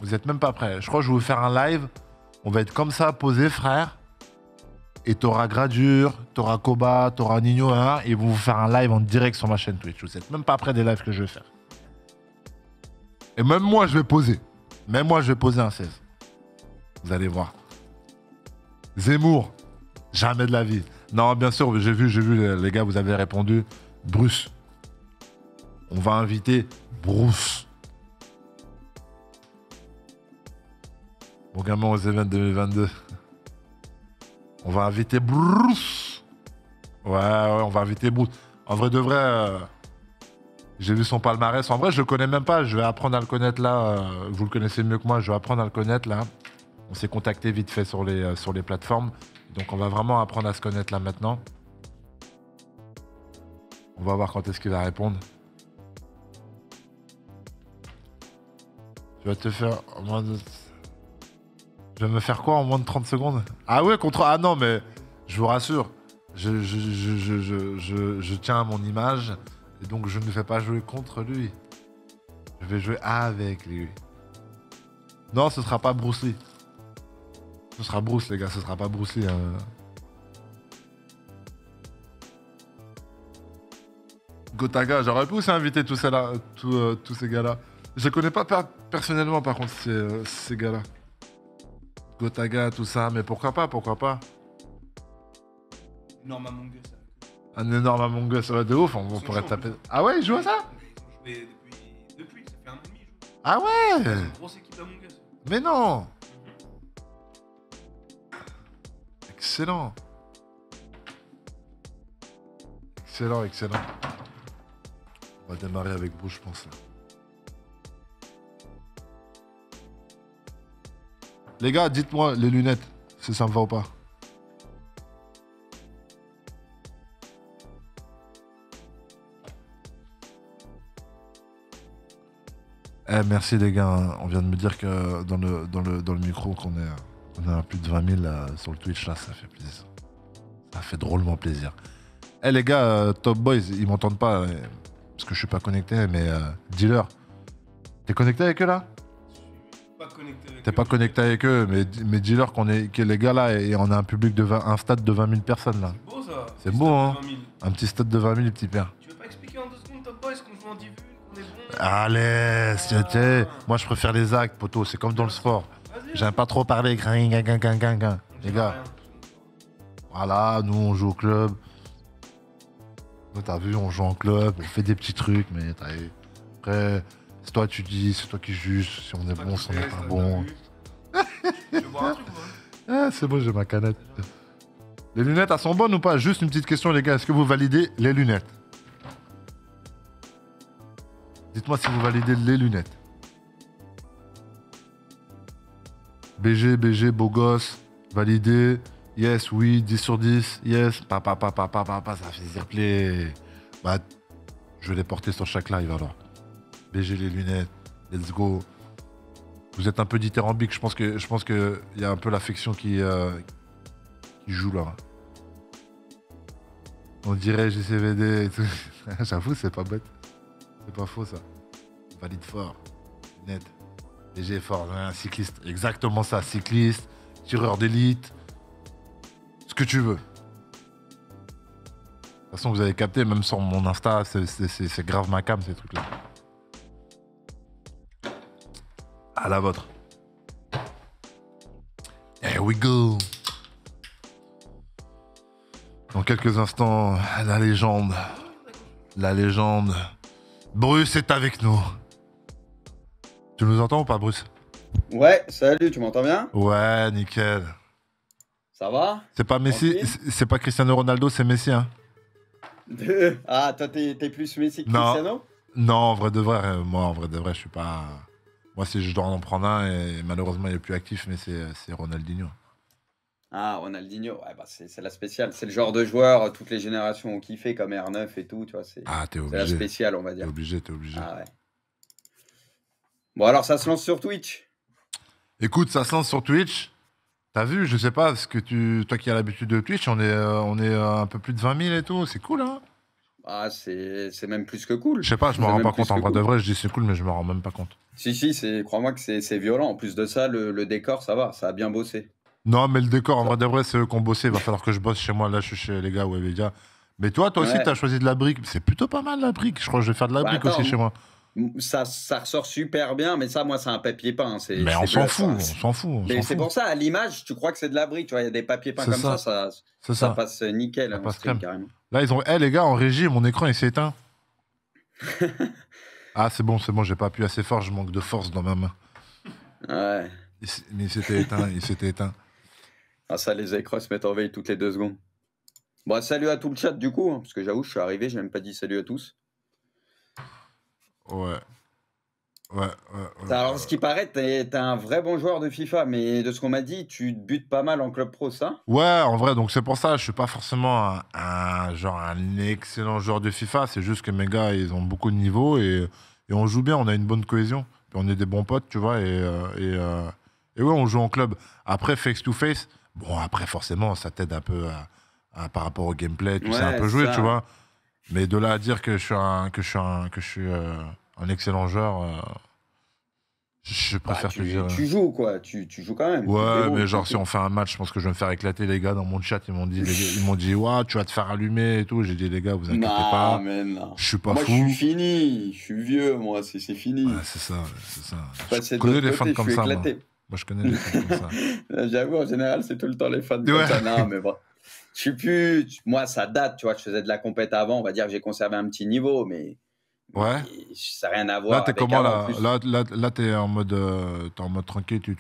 vous êtes même pas prêts. Je crois que je vais vous faire un live. On va être comme ça, posé, frère. Et t'auras Gradure, t'auras Koba, t'auras Nino 1. Et ils vont vous faire un live en direct sur ma chaîne Twitch. Vous êtes même pas prêts des lives que je vais faire. Et même moi, je vais poser. Même moi, je vais poser un 16. Vous allez voir. Zemmour, jamais de la vie. Non, bien sûr, j'ai vu, les gars, vous avez répondu. Bruce. On va inviter Bruce. Mon gamin aux événements 2022. On va inviter Bruce. Ouais, on va inviter Bruce. En vrai de vrai, j'ai vu son palmarès. En vrai, je le connais même pas. Je vais apprendre à le connaître là. Vous le connaissez mieux que moi. Je vais apprendre à le connaître là. On s'est contacté vite fait sur les plateformes. Donc, on va vraiment apprendre à se connaître là maintenant. On va voir quand est-ce qu'il va répondre. Tu vas te faire... Je vais me faire quoi en moins de 30 secondes? Ah ouais, contre... Ah non, mais je vous rassure. Je tiens à mon image. Et donc, je ne vais pas jouer contre lui. Je vais jouer avec lui. Non, ce sera pas Bruce Lee. Ce sera Bruce, les gars. Ce sera pas Bruce Lee. Gotaga, j'aurais pu aussi inviter tous ces gars-là. Je les connais pas personnellement, par contre, ces gars-là. Gotaga, tout ça, mais pourquoi pas? Énorme Among Us. Un énorme Among Us, ouais, de ouf, on pourrait taper. Ah ouais, ils jouent à ça? Ils ont joué depuis, ça fait un an et demi. Ah ouais? C'est une grosse équipe d'Among Us. Mais non! Excellent. Excellent. On va démarrer avec Bruce, je pense. Là. Les gars, dites-moi les lunettes, si ça me va ou pas. Eh, merci les gars, hein. On vient de me dire que dans le micro qu'on est à plus de 20 000 sur le Twitch, là, ça fait plaisir. Ça fait drôlement plaisir. Eh les gars, Top Boys, ils m'entendent pas, parce que je suis pas connecté, mais Dealer, t'es connecté avec eux là? T'es pas connecté avec eux, mais Dealer, que les gars là, et on a un public un stade de 20 000 personnes là. C'est beau ça. C'est beau, hein? Un petit stade de 20 000, petit père. Tu veux pas expliquer en 2 secondes, Top Boys, qu'on joue en 10 vues, qu'on est bon? Allez, moi je préfère les actes, poto, c'est comme dans le sport. J'aime pas trop parler. Les gars, voilà, nous on joue au club. Nous, t'as vu, on joue en club, on fait des petits trucs, mais t'as vu. Après, c'est toi tu dis, c'est toi qui juges si on est bon, si on n'est pas bon. Tu veux boire un truc ou pas? Ah, c'est bon, j'ai ma canette. Les lunettes, elles sont bonnes ou pas? Juste une petite question, les gars. Est-ce que vous validez les lunettes? Dites-moi si vous validez les lunettes. BG, beau gosse, validé. Yes, oui, 10 sur 10. Yes, papa, ça fait plaisir play. Bah, je vais les porter sur chaque live alors. BG les lunettes, let's go. Vous êtes un peu dithyrambique, je pense que y a un peu l'affection qui joue là. On dirait GCVD et tout. J'avoue, c'est pas bête. C'est pas faux ça. Valide fort. Net. BG est fort. Un cycliste. Exactement ça. Cycliste, tireur d'élite. Ce que tu veux. De toute façon, vous avez capté, même sur mon Insta, c'est grave ma cam ces trucs-là. À la vôtre. Here we go. Dans quelques instants, la légende. Bruce est avec nous. Tu nous entends ou pas, Bruce? Ouais, salut, tu m'entends bien? Ouais, nickel. Ça va? C'est pas Messi, c'est pas Cristiano Ronaldo, c'est Messi, hein? Ah, toi, t'es plus Messi que Non. Cristiano? Non, en vrai de vrai, moi, je suis pas... Moi, si je dois en prendre un, et malheureusement, il est plus actif, mais c'est Ronaldinho. Ah, Ronaldinho, ouais, bah c'est la spéciale. C'est le genre de joueur, toutes les générations ont kiffé, comme R9 et tout, tu vois, c'est Ah, t'es la obligé. spéciale, on va T'es dire. obligé. Ah ouais. Bon, alors ça se lance sur Twitch. Écoute, ça se lance sur Twitch. T'as vu, je sais pas, parce que toi qui as l'habitude de Twitch, on est un peu plus de 20 000 et tout, c'est cool, hein? Ah, c'est même plus que cool. Je sais pas, je me C'est rends même pas plus compte, en que vrai cool. de vrai, je dis c'est cool, mais je me rends même pas compte. Si, crois-moi que c'est violent. En plus de ça, le décor, ça va, ça a bien bossé. Non, mais le décor, en vrai de vrai, c'est eux qui ont bossé, il va falloir que je bosse chez moi, là, je suis chez les gars, ouais, Webedia. Mais toi aussi, Ouais. t'as choisi de la brique, c'est plutôt pas mal la brique, je crois que je vais faire de la Bah, brique attends, aussi chez moi. Ça ressort super bien, mais ça, moi, c'est un papier peint. Mais on s'en fout, Mais c'est pour ça, à l'image, tu crois que c'est de la brique, tu vois, il y a des papiers peints C'est comme ça. ça passe nickel Ça en passe stream, crème. carrément. Là, ils ont. Les gars, en régie, mon écran, il s'est éteint. Ah, c'est bon, j'ai pas appuyé assez fort, je manque de force dans ma main. Ouais. Mais il s'était éteint. Ah, ça, les écrans se mettent en veille toutes les 2 secondes. Bon, salut à tout le chat, du coup, hein, parce que j'avoue, je suis arrivé, j'ai même pas dit salut à tous. Ouais. Alors, ce qui paraît, t'es un vrai bon joueur de FIFA, mais de ce qu'on m'a dit, tu te butes pas mal en club pro, ça? Ouais, en vrai, donc c'est pour ça, je suis pas forcément un excellent joueur de FIFA, c'est juste que mes gars, ils ont beaucoup de niveau et on joue bien, on a une bonne cohésion, puis on est des bons potes, tu vois, et ouais, on joue en club. Après, face-to-face, bon, après, forcément, ça t'aide un peu par rapport au gameplay, tu sais un peu jouer, ça. tu vois. Mais de là à dire que je suis un excellent joueur, je préfère te dire... Tu joues, quoi, tu joues quand même. tu te Ouais, débrouilles, mais genre, tranquille. si on fait un match, je pense que je vais me faire éclater, les gars, dans mon chat. Ils m'ont dit, ouais, tu vas te faire allumer et tout. J'ai dit, les gars, vous inquiétez Non, pas. mais non. Je suis pas Moi, fou. je suis fini, je suis vieux, moi, c'est fini. Ouais, c'est ça. Passer Je de connais l'autre les fans côté, comme je suis ça, moi. éclaté. Moi, je connais les fans comme ça. J'avoue, en général, c'est tout le temps les fans Ouais. comme ça. Non, mais bon. Je suis plus. Moi, ça date, tu vois. Je faisais de la compète avant. On va dire que j'ai conservé un petit niveau, mais. Ouais. Mais ça n'a rien à voir Là, t'es avec comment, avant, là plus. Là, t'es en mode tranquille. Tu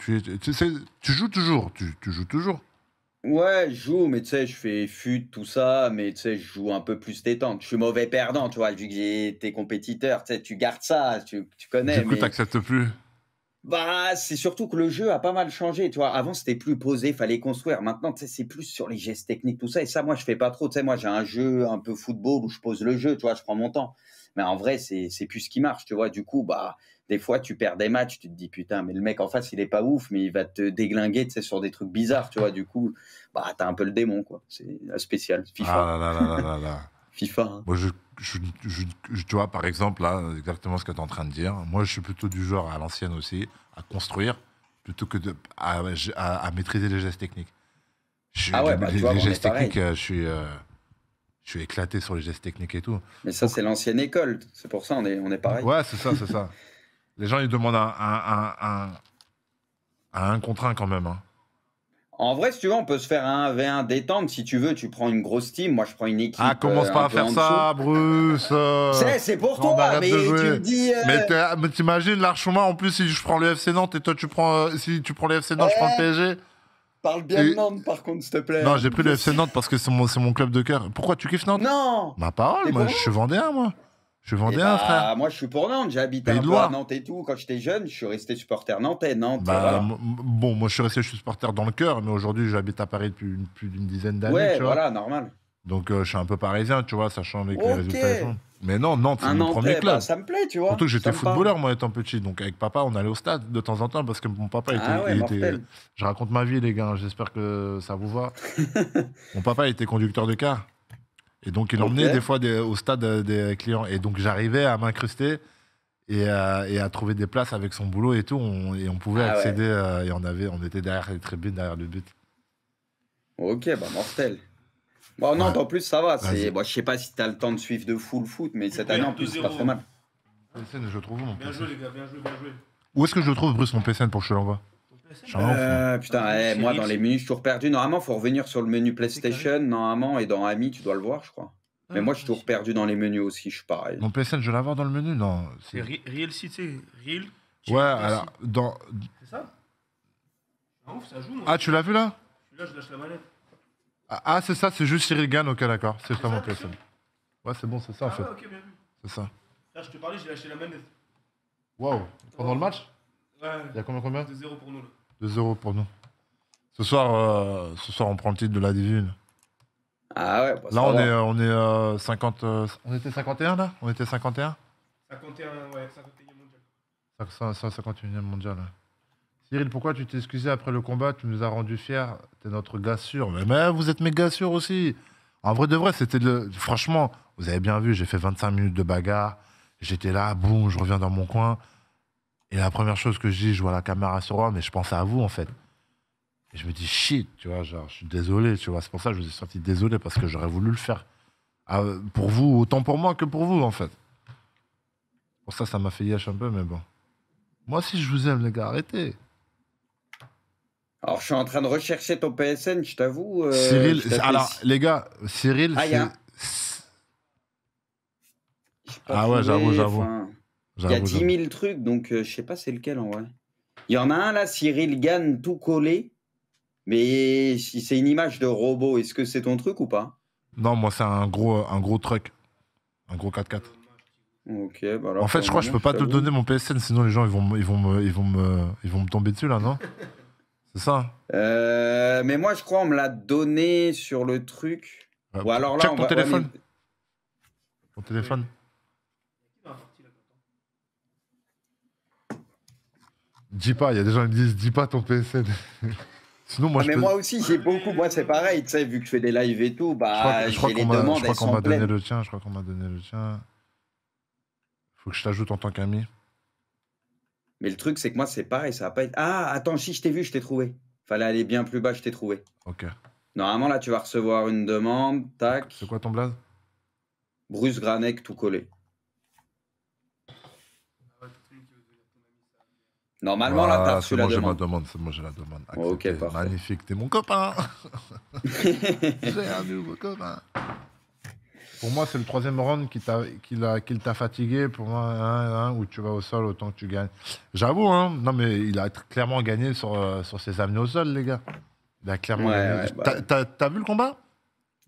joues toujours. Tu joues toujours. Ouais, je joue, mais tu sais, je fais fut, tout ça, mais tu sais, je joue un peu plus détente. Je suis mauvais perdant, tu vois, vu que j'ai été compétiteur. Tu sais, tu gardes ça, tu connais. Du coup, Mais t'acceptes plus. bah, c'est surtout que le jeu a pas mal changé, tu vois. Avant, c'était plus posé, fallait construire. Maintenant, tu sais, c'est plus sur les gestes techniques, tout ça. Et ça, moi, je fais pas trop. Tu sais, moi, j'ai un jeu un peu football où je pose le jeu, tu vois, je prends mon temps. Mais en vrai, c'est plus ce qui marche, tu vois. Du coup, bah, des fois, tu perds des matchs, tu te dis, putain, mais le mec en face, il est pas ouf, mais il va te déglinguer, tu sais, sur des trucs bizarres, tu vois. Du coup, bah, t'as un peu le démon, quoi. C'est spécial. FIFA. Ah là. FIFA. Hein. Moi, tu vois, par exemple, là, exactement ce que tu es en train de dire. Moi, je suis plutôt du genre à l'ancienne aussi, à construire, plutôt que à maîtriser les gestes techniques. Ah ouais, bah, tu vois, les on est gestes pareil. techniques, je suis éclaté sur les gestes techniques et tout. Mais ça, c'est l'ancienne école. C'est pour ça, on est pareil. Ouais, c'est ça. Les gens, ils demandent un contre un quand même. Hein. En vrai, si tu veux, on peut se faire un 1v1 détente. Si tu veux, tu prends une grosse team. Moi, je prends une équipe. Ah, commence pas un à peu faire en ça, Bruce. C'est pour On toi, arrête mais de tu jouer. me dis. Mais t'imagines largement, en plus, si je prends le FC Nantes et toi, si tu prends le FC Nantes, je prends le PSG. Parle bien de Nantes, par contre, s'il te plaît. Non, j'ai pris le FC Nantes parce que c'est mon club de cœur. Pourquoi tu kiffes Nantes? Non. Ma parole, T'es moi, pour je suis vendéen, moi. Je suis Et vendéen, frère. moi, je suis pour Nantes. J'ai habité Pays un de peu à Loire. Nantes et tout. Quand j'étais jeune, je suis resté supporter nantais. Nantes, Bah, voilà. bon, moi, je suis supporter dans le cœur, mais aujourd'hui, j'habite à Paris depuis plus d'une dizaine d'années, Ouais, tu vois. voilà, normal. Donc, je suis un peu parisien, tu vois, sachant que les Ok. résultats ils sont. Mais non, Nantes, c'est Un mon premier Nantais, bah club. ça me plaît, tu vois. Surtout que j'étais Ça me parle. footballeur, moi, étant petit. Donc, avec papa, on allait au stade de temps en temps parce que mon papa Ah ouais, il était. mortel. Je raconte ma vie, les gars. J'espère que ça vous va. Mon papa était conducteur de car. Et donc, il Ok. emmenait des fois au stade des clients. Et donc, j'arrivais à m'incruster et à trouver des places avec son boulot et tout. Et on pouvait Ah ouais. accéder. Et on était derrière les tribunes, derrière le but. Ok, bah mortel. Bon, Nantes, Ouais. en plus, ça va. Vas-y. Bon, je sais pas si t'as le temps de suivre de full foot, mais cette Ouais, année, en plus, c'est pas 2-0. trop mal. PSN, je le trouve où, mon Bien PSN? joué, les gars, bien joué, bien joué. Où est-ce que je le trouve, Bruce, mon PSN, pour que je te l'envoie? Je suis un ouf, moi. Putain, Ah, moi, Cyril, dans les menus, je suis toujours perdu. Normalement, faut revenir sur le menu PlayStation, normalement, et dans Ami, tu dois le voir, je crois. Mais moi, je suis toujours perdu dans les menus aussi, je suis pareil. Mon PSN, je vais l'avoir dans le menu? Non. C'est Real City, Real. Ouais, alors, dans. C'est ça? Ah ouf, ça joue, moi. Ah, tu l'as vu là? Là, je lâche la manette. Ah, c'est ça, c'est juste Cyril Gann, ok, d'accord. C'est pas ça, mon c'est PSN. Ouais, c'est bon, c'est ça en Ah fait. ouais, ok, bien vu. C'est ça. Là, je te parlais, j'ai lâché la manette. Waouh. Pendant le match? Ouais. Il y a combien? 2-0 pour nous, là. 2-0 pour nous. Ce soir, on prend le titre de la Div 1. Ah ouais, bah, Là, ça va. on est 50. On était 51 là? On était 51? 51, ouais, 51e mondial. 51e mondial. Ouais. Cyril, pourquoi tu t'es excusé après le combat? Tu nous as rendu fiers. T'es notre gars sûr. Mais vous êtes mes gars sûrs aussi. En vrai de vrai, c'était le. Franchement, vous avez bien vu, j'ai fait 25 minutes de bagarre. J'étais là, boum, je reviens dans mon coin. Et la première chose que je dis, je vois la caméra sur moi, mais je pense à vous en fait. Et je me dis shit, tu vois, genre, je suis désolé, tu vois. C'est pour ça que je vous ai senti désolé parce que j'aurais voulu le faire. Pour vous, autant pour moi que pour vous en fait. Pour ça m'a fait yesh un peu, mais bon. Moi aussi, je vous aime, les gars, arrêtez. Alors, je suis en train de rechercher ton PSN, je t'avoue. Cyril, je t'appelle- alors, les gars, Cyril, Ah, il y a j'ai pas Ah ouais, trouvé, j'avoue. enfin, il y a 10 000 trucs, donc je sais pas c'est lequel en vrai. Il y en a un là, Cyril Gann, tout collé, mais si c'est une image de robot, est-ce que c'est ton truc ou pas? Non, moi, c'est un gros truck. Un gros 4x4. Ok, bah alors. En fait, je crois que je peux pas te t'avoue. donner mon PSN, sinon les gens ils vont me tomber dessus là, non? C'est ça? Mais moi, je crois on me l'a donné sur le truc. Ouais. Ou alors là, Check on ton va. ouais, téléphone. mais- Ton téléphone. Dis pas, il y a des gens qui me disent dis pas ton PSN. Sinon, moi, Ah, mais moi aussi, j'ai beaucoup. Moi, c'est pareil, tu sais, vu que je fais des lives et tout, bah, je crois j'ai les qu'on demandes, elles m'a sont donné pleines. le tien. Je crois qu'on m'a donné le tien. Faut que je t'ajoute en tant qu'ami. Mais le truc, c'est que moi, c'est pareil, ça va pas être. Ah, attends, si je t'ai vu, je t'ai trouvé. Fallait aller bien plus bas, je t'ai trouvé. Ok. Normalement, là, tu vas recevoir une demande. Tac. C'est quoi ton blaze? Bruce Granek, tout collé. Normalement, là, t'as reçu c'est la bon, j'ai ma demande. demande. C'est bon, j'ai la demande. Ok, Accepté. parfait. Magnifique, t'es mon copain. J'ai un nouveau copain. Pour moi, c'est le troisième round qui t'a fatigué. Pour moi, où tu vas au sol autant que tu gagnes. J'avoue, hein. Non, mais il a clairement gagné sur ses amenés au sol, les gars. Il a clairement Ouais, gagné. ouais, bah. T'as vu le combat,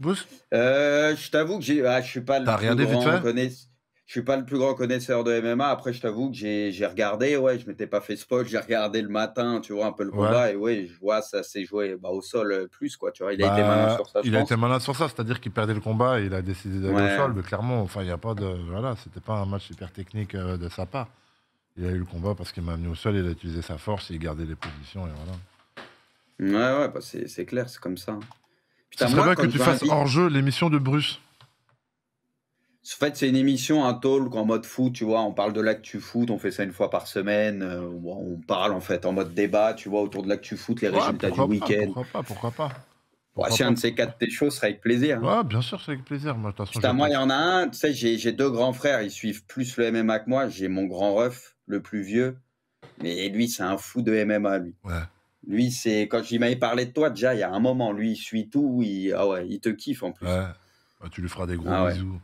Bruce? Je t'avoue que je suis pas le T'as plus regardé vite grand fait? connaisseur. Je suis pas le plus grand connaisseur de MMA. Après, je t'avoue que j'ai regardé, ouais, je m'étais pas fait spoil, j'ai regardé le matin, tu vois, un peu le combat, et ouais, je vois, ça s'est joué au sol plus, quoi, tu vois. Il a été malin sur ça, je Il a pense. été malin sur ça, c'est-à-dire qu'il perdait le combat et il a décidé d'aller Ouais. au sol. Mais clairement, enfin, il n'y a pas de. Voilà, c'était pas un match hyper technique de sa part. Il a eu le combat parce qu'il m'a amené au sol, il a utilisé sa force, il gardait les positions et voilà. Ouais, bah c'est clair, c'est comme ça. Ce serait moi, bien quand que tu je fasses m'invite- hors-jeu l'émission de Bruce. En fait, c'est une émission, un talk en mode foot, tu vois. On parle de l'actu foot, on fait ça une fois par semaine. On parle en fait en mode débat, tu vois, autour de l'actu foot, les résultats du week-end. Pourquoi pas. Si un de ces quatre t'es chaud, ce serait avec plaisir. Hein. Ouais, bien sûr, c'est avec plaisir. Moi, de toute façon, Putain, moi, il y en a un, tu sais, j'ai deux grands frères, ils suivent plus le MMA que moi. J'ai mon grand ref, le plus vieux, mais lui, c'est un fou de MMA, lui. Ouais. Lui, c'est quand il m'avait parlé de toi, déjà, il y a un moment, lui, il suit tout, il te kiffe en plus. Ouais. Bah, tu lui feras des gros Ah ouais. bisous.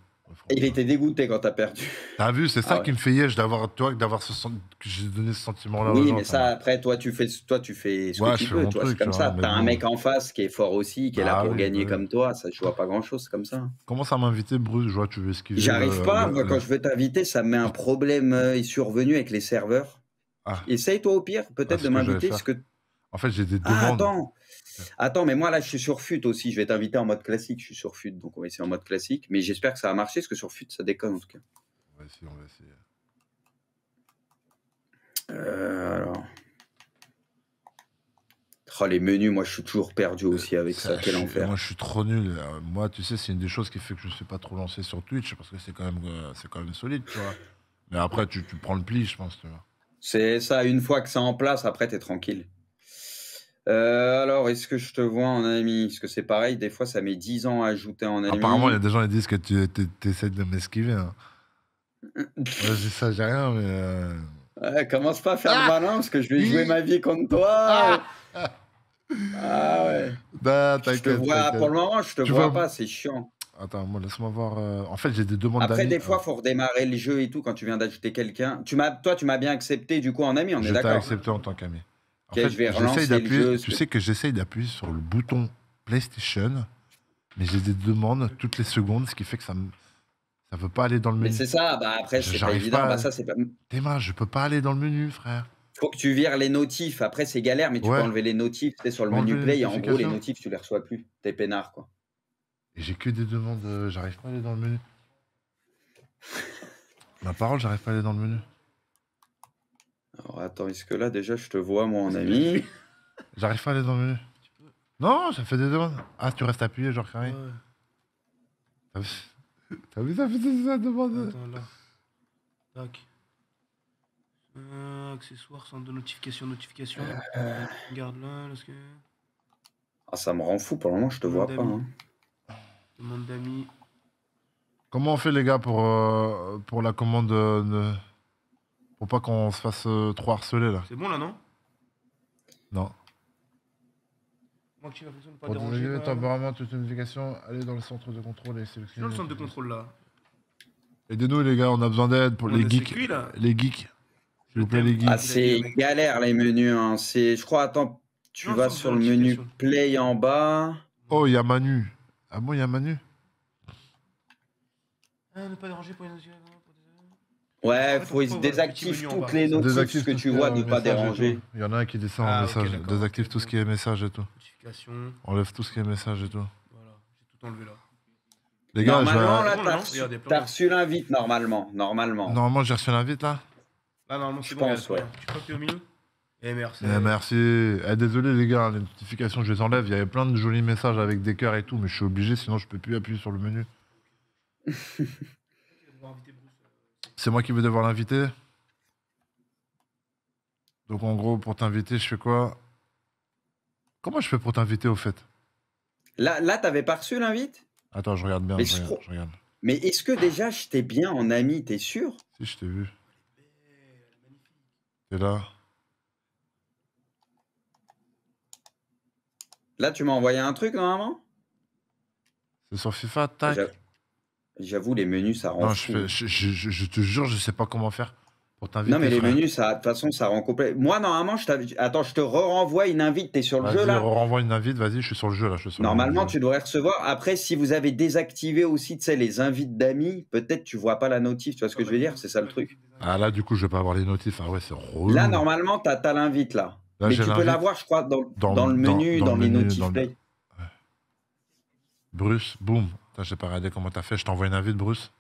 Il était dégoûté quand t'as perdu. T'as vu, c'est ça Ah ouais. qui me fait yèche d'avoir, toi, que j'ai donné ce sentiment-là aux Oui, gens. mais ça, après, toi, tu fais ce Ouais, que je tu fais peux, mon toi, c'est truc, tu comme vois. ça. Mais T'as un bon. mec en face qui est fort aussi, qui est là Bah pour oui, gagner bah oui. comme toi, ça, je vois pas grand-chose, c'est comme ça. Commence à m'inviter, Bruce. Je vois, tu veux esquiver J'arrive pas, moi, quand je veux t'inviter, ça me met un problème est survenu avec les serveurs. Ah, Essaye, toi, au pire, ah, peut-être c'est de ce que j'allais m'inviter, faire. En fait, j'ai des Ah, demandes. attends, mais moi, là, je suis sur FUT aussi, je vais t'inviter en mode classique, je suis sur FUT, donc on va essayer en mode classique, mais j'espère que ça va marcher, parce que sur FUT, ça déconne, en tout cas. On va essayer, on va essayer. Alors... Oh, les menus, moi, je suis toujours perdu aussi avec ça, quel enfer. Moi, je suis trop nul. Moi, tu sais, c'est une des choses qui fait que je ne suis pas trop lancé sur Twitch, parce que c'est quand même solide, tu vois. Mais après, tu prends le pli, je pense, tu vois. C'est ça, une fois que c'est en place, après, t'es tranquille. Alors, est-ce que je te vois en ami? Parce que c'est pareil, des fois, ça met 10 ans à ajouter en ami. Apparemment, il y a des gens qui disent que tu essaies de m'esquiver. Hein. Moi, je dis ça, j'ai rien, mais... Ouais, commence pas à faire le malin, parce que je vais jouer ma vie contre toi. Ah ouais. Bah, Je te vois, pour le moment, je te Tu vois vois- pas, c'est chiant. Attends, moi, laisse-moi voir... En fait, j'ai des demandes Après, d'amis. des fois, faut redémarrer le jeu et tout quand tu viens d'ajouter quelqu'un. Toi, tu m'as bien accepté du coup en ami, on est Je t'ai d'accord? accepté en tant qu'ami. En Ok, fait, je vais j'essaye relancer le d'appuyer... jeu. Tu sais que j'essaye d'appuyer sur le bouton PlayStation, mais j'ai des demandes toutes les secondes, ce qui fait que ça veut pas aller dans le Mais menu. c'est ça, bah après, c'est pas J'arrive évident. pas à- Bah ça, c'est pas. Théma, je peux pas aller dans le menu, frère. Faut que tu vires les notifs. Après, c'est galère, mais tu Ouais. peux enlever les notifs, tu sais, sur le Enlever menu les play. Et en gros, les notifications. notifs, tu les reçois plus. T'es peinard, quoi. Et j'ai que des demandes, j'arrive pas à aller dans le menu. Ma parole, j'arrive pas à aller dans le menu. Alors attends, est-ce que là, déjà, je te vois, moi, en ami? J'arrive pas à aller dans le menu. Non, ça fait des demandes. Ah, tu restes appuyé, genre carré. Ouais. T'as vu, ça fait des demandes. Attends, là. Tac. Accessoires, centre de notification. Regarde là, est-ce que... Ah, ça me rend fou. Pour le moment, je te vois pas. Hein. Demande d'amis. Comment on fait, les gars, pour la commande pour pas qu'on se fasse trop harceler, là? C'est bon là, non? Non. Moi, active la fonction de pas Pour déranger. désactiver quand même. temporairement toute notification, allez dans le centre de contrôle et C'est sélectionnez. dans le centre de contrôle là. Aidez-nous, les gars, on a besoin d'aide pour On a les des geeks. circuits, là. Les geeks. S'il vous plaît, les geeks. Ah, c'est galère, les menus. Hein. Je crois, attends, tu Non, vas centre de sur le menu notification. play en bas. Oh, il y a Manu. Ah bon, il y a Manu? Ne pas déranger pour les notifications. Ouais, fait, faut on se peut désactiver voir le petit menu en toutes bas. les notifs Désactive que tout tu ce qui vois, est ne pas message et déranger. tout. Il y en a un qui descend en Ah, ok, message. d'accord. Désactive Ok, tout ce qui est message et tout. Notification. Enlève tout ce qui est message et tout. Voilà, j'ai tout enlevé là. Les gars, Normalement, là, Bon, t'as non, reçu, regarde, il y a plein t'as de- reçu l'invite, normalement. Normalement, j'ai reçu l'invite là. Là, normalement, c'est Je bon, il y a pense, plus rien. ouais. Tu crois que t'es au milieu? Eh, merci. Merci. Désolé, les gars, les notifications, je les enlève. Il y avait plein de jolis messages avec des cœurs et tout, mais je suis obligé, sinon je peux plus appuyer sur le menu. C'est moi qui vais devoir l'inviter. Donc en gros, pour t'inviter, je fais quoi? Comment je fais pour t'inviter au fait? Là, t'avais pas reçu l'invite? Attends, je regarde bien, Mais je regarde. Mais est-ce que déjà j'étais bien en ami, t'es sûr? Si, je t'ai vu. T'es là. Là, tu m'as envoyé un truc normalement? C'est sur FIFA, tac. J'avoue, les menus, ça rend Non, fou. je te jure, je sais pas comment faire pour t'inviter. Non, mais les frère. menus, de toute façon, ça rend complet. Moi, normalement, attends, je te renvoie une invite. T'es sur le jeu Vas-y, là? renvoie une invite, vas-y, je suis sur le jeu là. Je suis sur le Normalement, jeu. tu devrais recevoir. Après, si vous avez désactivé aussi, tu sais, les invites d'amis, peut-être tu vois pas la notif. Tu vois ce que je veux dire? C'est ça le truc. Ah là, du coup, je vais pas avoir les notifs. Ah ouais, c'est relou. Là, normalement, t'as l'invite là. Là, Mais j'ai tu peux l'invite. l'avoir, je crois, dans le menu, dans dans le les menu, notifs dans le- play. Bruce, boum. Putain, j'ai pas regardé comment t'as fait. Je t'envoie une invite, Bruce.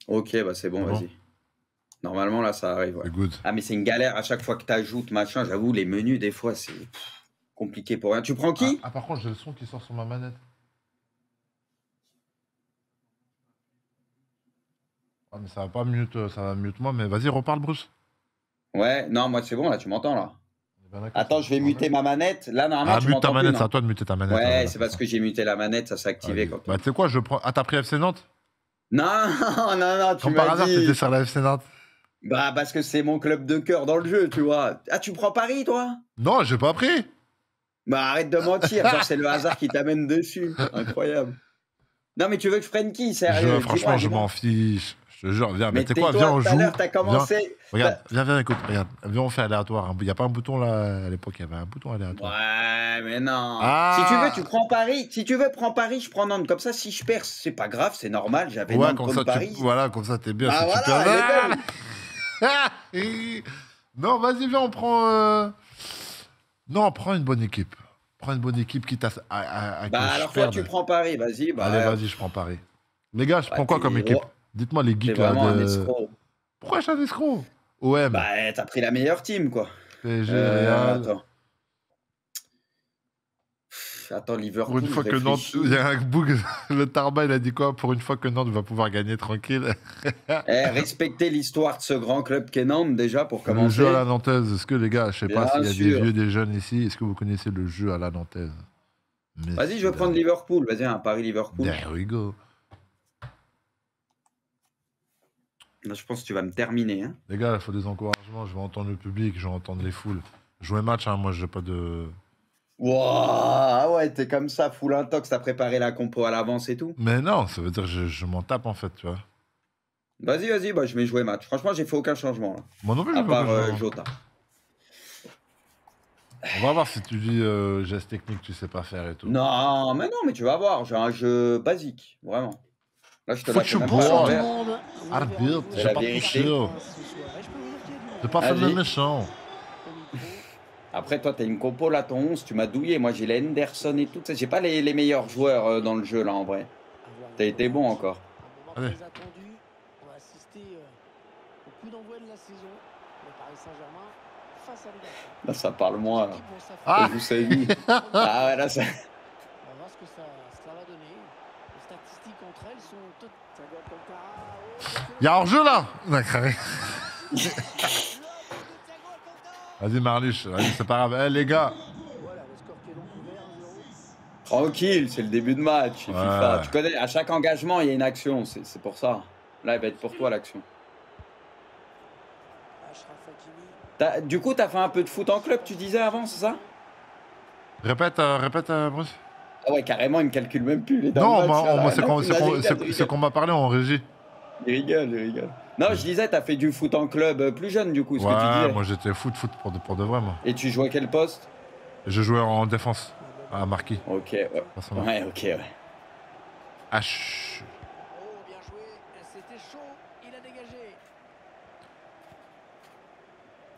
Ok, bah c'est bon, C'est bon vas-y. Normalement, là, ça arrive. Ouais. C'est good. Ah, mais c'est une galère à chaque fois que t'ajoutes, machin. J'avoue, les menus, des fois, c'est compliqué pour rien. Tu prends qui? Ah, par contre, j'ai le son qui sort sur ma manette. Ah, mais ça va pas mute, ça va mute moi, mais vas-y, reparle, Bruce. Ouais, non, moi, c'est bon, là, tu m'entends, là. Eh ben, d'accord, Attends, je vais muter ma manette. Là, normalement, Ah, tu mute ta m'entends plus, manette, non? c'est à toi de muter ta manette. Ouais, c'est parce que j'ai muté la manette, ça s'est activé Allez. quand Bah, tu sais quoi, je prends. Ah, t'as pris FC Nantes? Non, non, tu Comme par m'as hasard, dit. t'étais sur la FC Nantes. Bah, parce que c'est mon club de cœur dans le jeu, tu vois. Ah, tu prends Paris, toi? Non, j'ai pas pris. Bah, arrête de mentir. Genre, c'est le hasard qui t'amène dessus. Incroyable. Non, mais tu veux que je prenne qui, sérieux? Franchement, Dis-moi, je dis-moi. m'en fiche. Je te jure, viens, mais Mais t'es quoi? tais-toi, Viens, on tout à joue. l'heure, t'as Viens, commencé. regarde, viens, écoute, regarde. Viens, on fait aléatoire. Il n'y a pas un bouton là, à l'époque, il y avait un bouton aléatoire. Ouais, mais non. Si tu veux, Ah! tu prends Paris. Si tu veux, prends Paris, je prends Nantes. Comme ça, si je perds, c'est pas grave, c'est normal. J'avais Ouais, Nantes comme contre ça, Paris. voilà, comme ça, t'es bien. Bah Si tu perds. voilà, elle est belle. Non, vas-y, viens, on prend. Non, prends une bonne équipe. Prends une bonne équipe quitte à Bah que je alors toi, perde. tu prends Paris, vas-y. Bah, Allez, vas-y, je prends Paris. Les gars, je bah, prends quoi comme équipe? Dites-moi les t'es geeks là vraiment un de. escroc. Pourquoi je suis un escroc? OM, Bah, t'as pris la meilleure team, quoi. PSG, Real. Attends. Attends, Pour Liverpool, une fois je que Nantes. réfléchis. Il y a un bug. Le Tarba, il a dit quoi? Pour une fois que Nantes va pouvoir gagner tranquille. Respectez l'histoire de ce grand club qu'est Nantes, déjà, pour Le commencer. jeu à la nantaise. Est-ce que les gars, je sais pas Bien s'il y a des sûr. vieux, des jeunes ici, est-ce que vous connaissez le jeu à la nantaise? Vas-y, je vais prendre Liverpool. Vas-y, un Paris-Liverpool. There we go. Là, je pense que tu vas me terminer. Hein. Les gars, il faut des encouragements. Je vais entendre le public, je vais entendre les foules. Jouer match, hein, moi, j'ai pas de. Wow, ouais, t'es comme ça, full intox, t'as préparé la compo à l'avance et tout. Mais non, ça veut dire que je m'en tape en fait, tu vois. Vas-y, bah, je vais jouer match. Franchement, j'ai fait aucun changement là. Moi non plus, je À veux part pas jouer. Jota. On va voir si tu dis geste technique, tu sais pas faire et tout. Non, mais tu vas voir, j'ai un jeu basique, vraiment. Là, je te la fais même pas à Football. l'envers. Arbitre, C'est j'ai la pas vérité. touché. J'ai pas fait le Vas-y. méchant. Après, toi, t'as une compo là, ton 11, tu m'as douillé. Moi, j'ai les Henderson et tout. J'ai pas les meilleurs joueurs dans le jeu là, en vrai. T'as été bon encore. Allez. On va assister au coup d'envoi de la saison. Le Paris Saint-Germain face à Liverpool. Là, ça parle moins. Là. Ah. Vous savez. Ah ouais, là, ça. On va voir ce que ça va donner. Les statistiques entre elles sont toutes. Y'a hors-jeu là. D'accord. Vas-y, Marluche, vas-y, c'est pas grave. Eh, les gars. Voilà, le score qui est donc ouvert 1-0. Tranquille, c'est le début de match. Ouais. FIFA. Tu connais, à chaque engagement, il y a une action. C'est pour ça. Là, elle va être pour toi l'action. Achraf Hakimi. Du coup, t'as fait un peu de foot en club, tu disais avant, c'est ça? Répète, Bruce. Ah ouais, carrément, il me calcule même plus. Les Non, match, là. moi, Non, vas-y, c'est qu'on m'a parlé en régie. Il rigole. Non, je disais, t'as fait du foot en club plus jeune, du coup, ce que tu Ouais, disais. moi j'étais foot pour de vrai, moi. Et tu jouais quel poste? Je jouais en défense à Marquis. Ok, ouais. Forcément. Ouais, ok, ouais. H. Oh, bien joué. C'était chaud. Il a dégagé.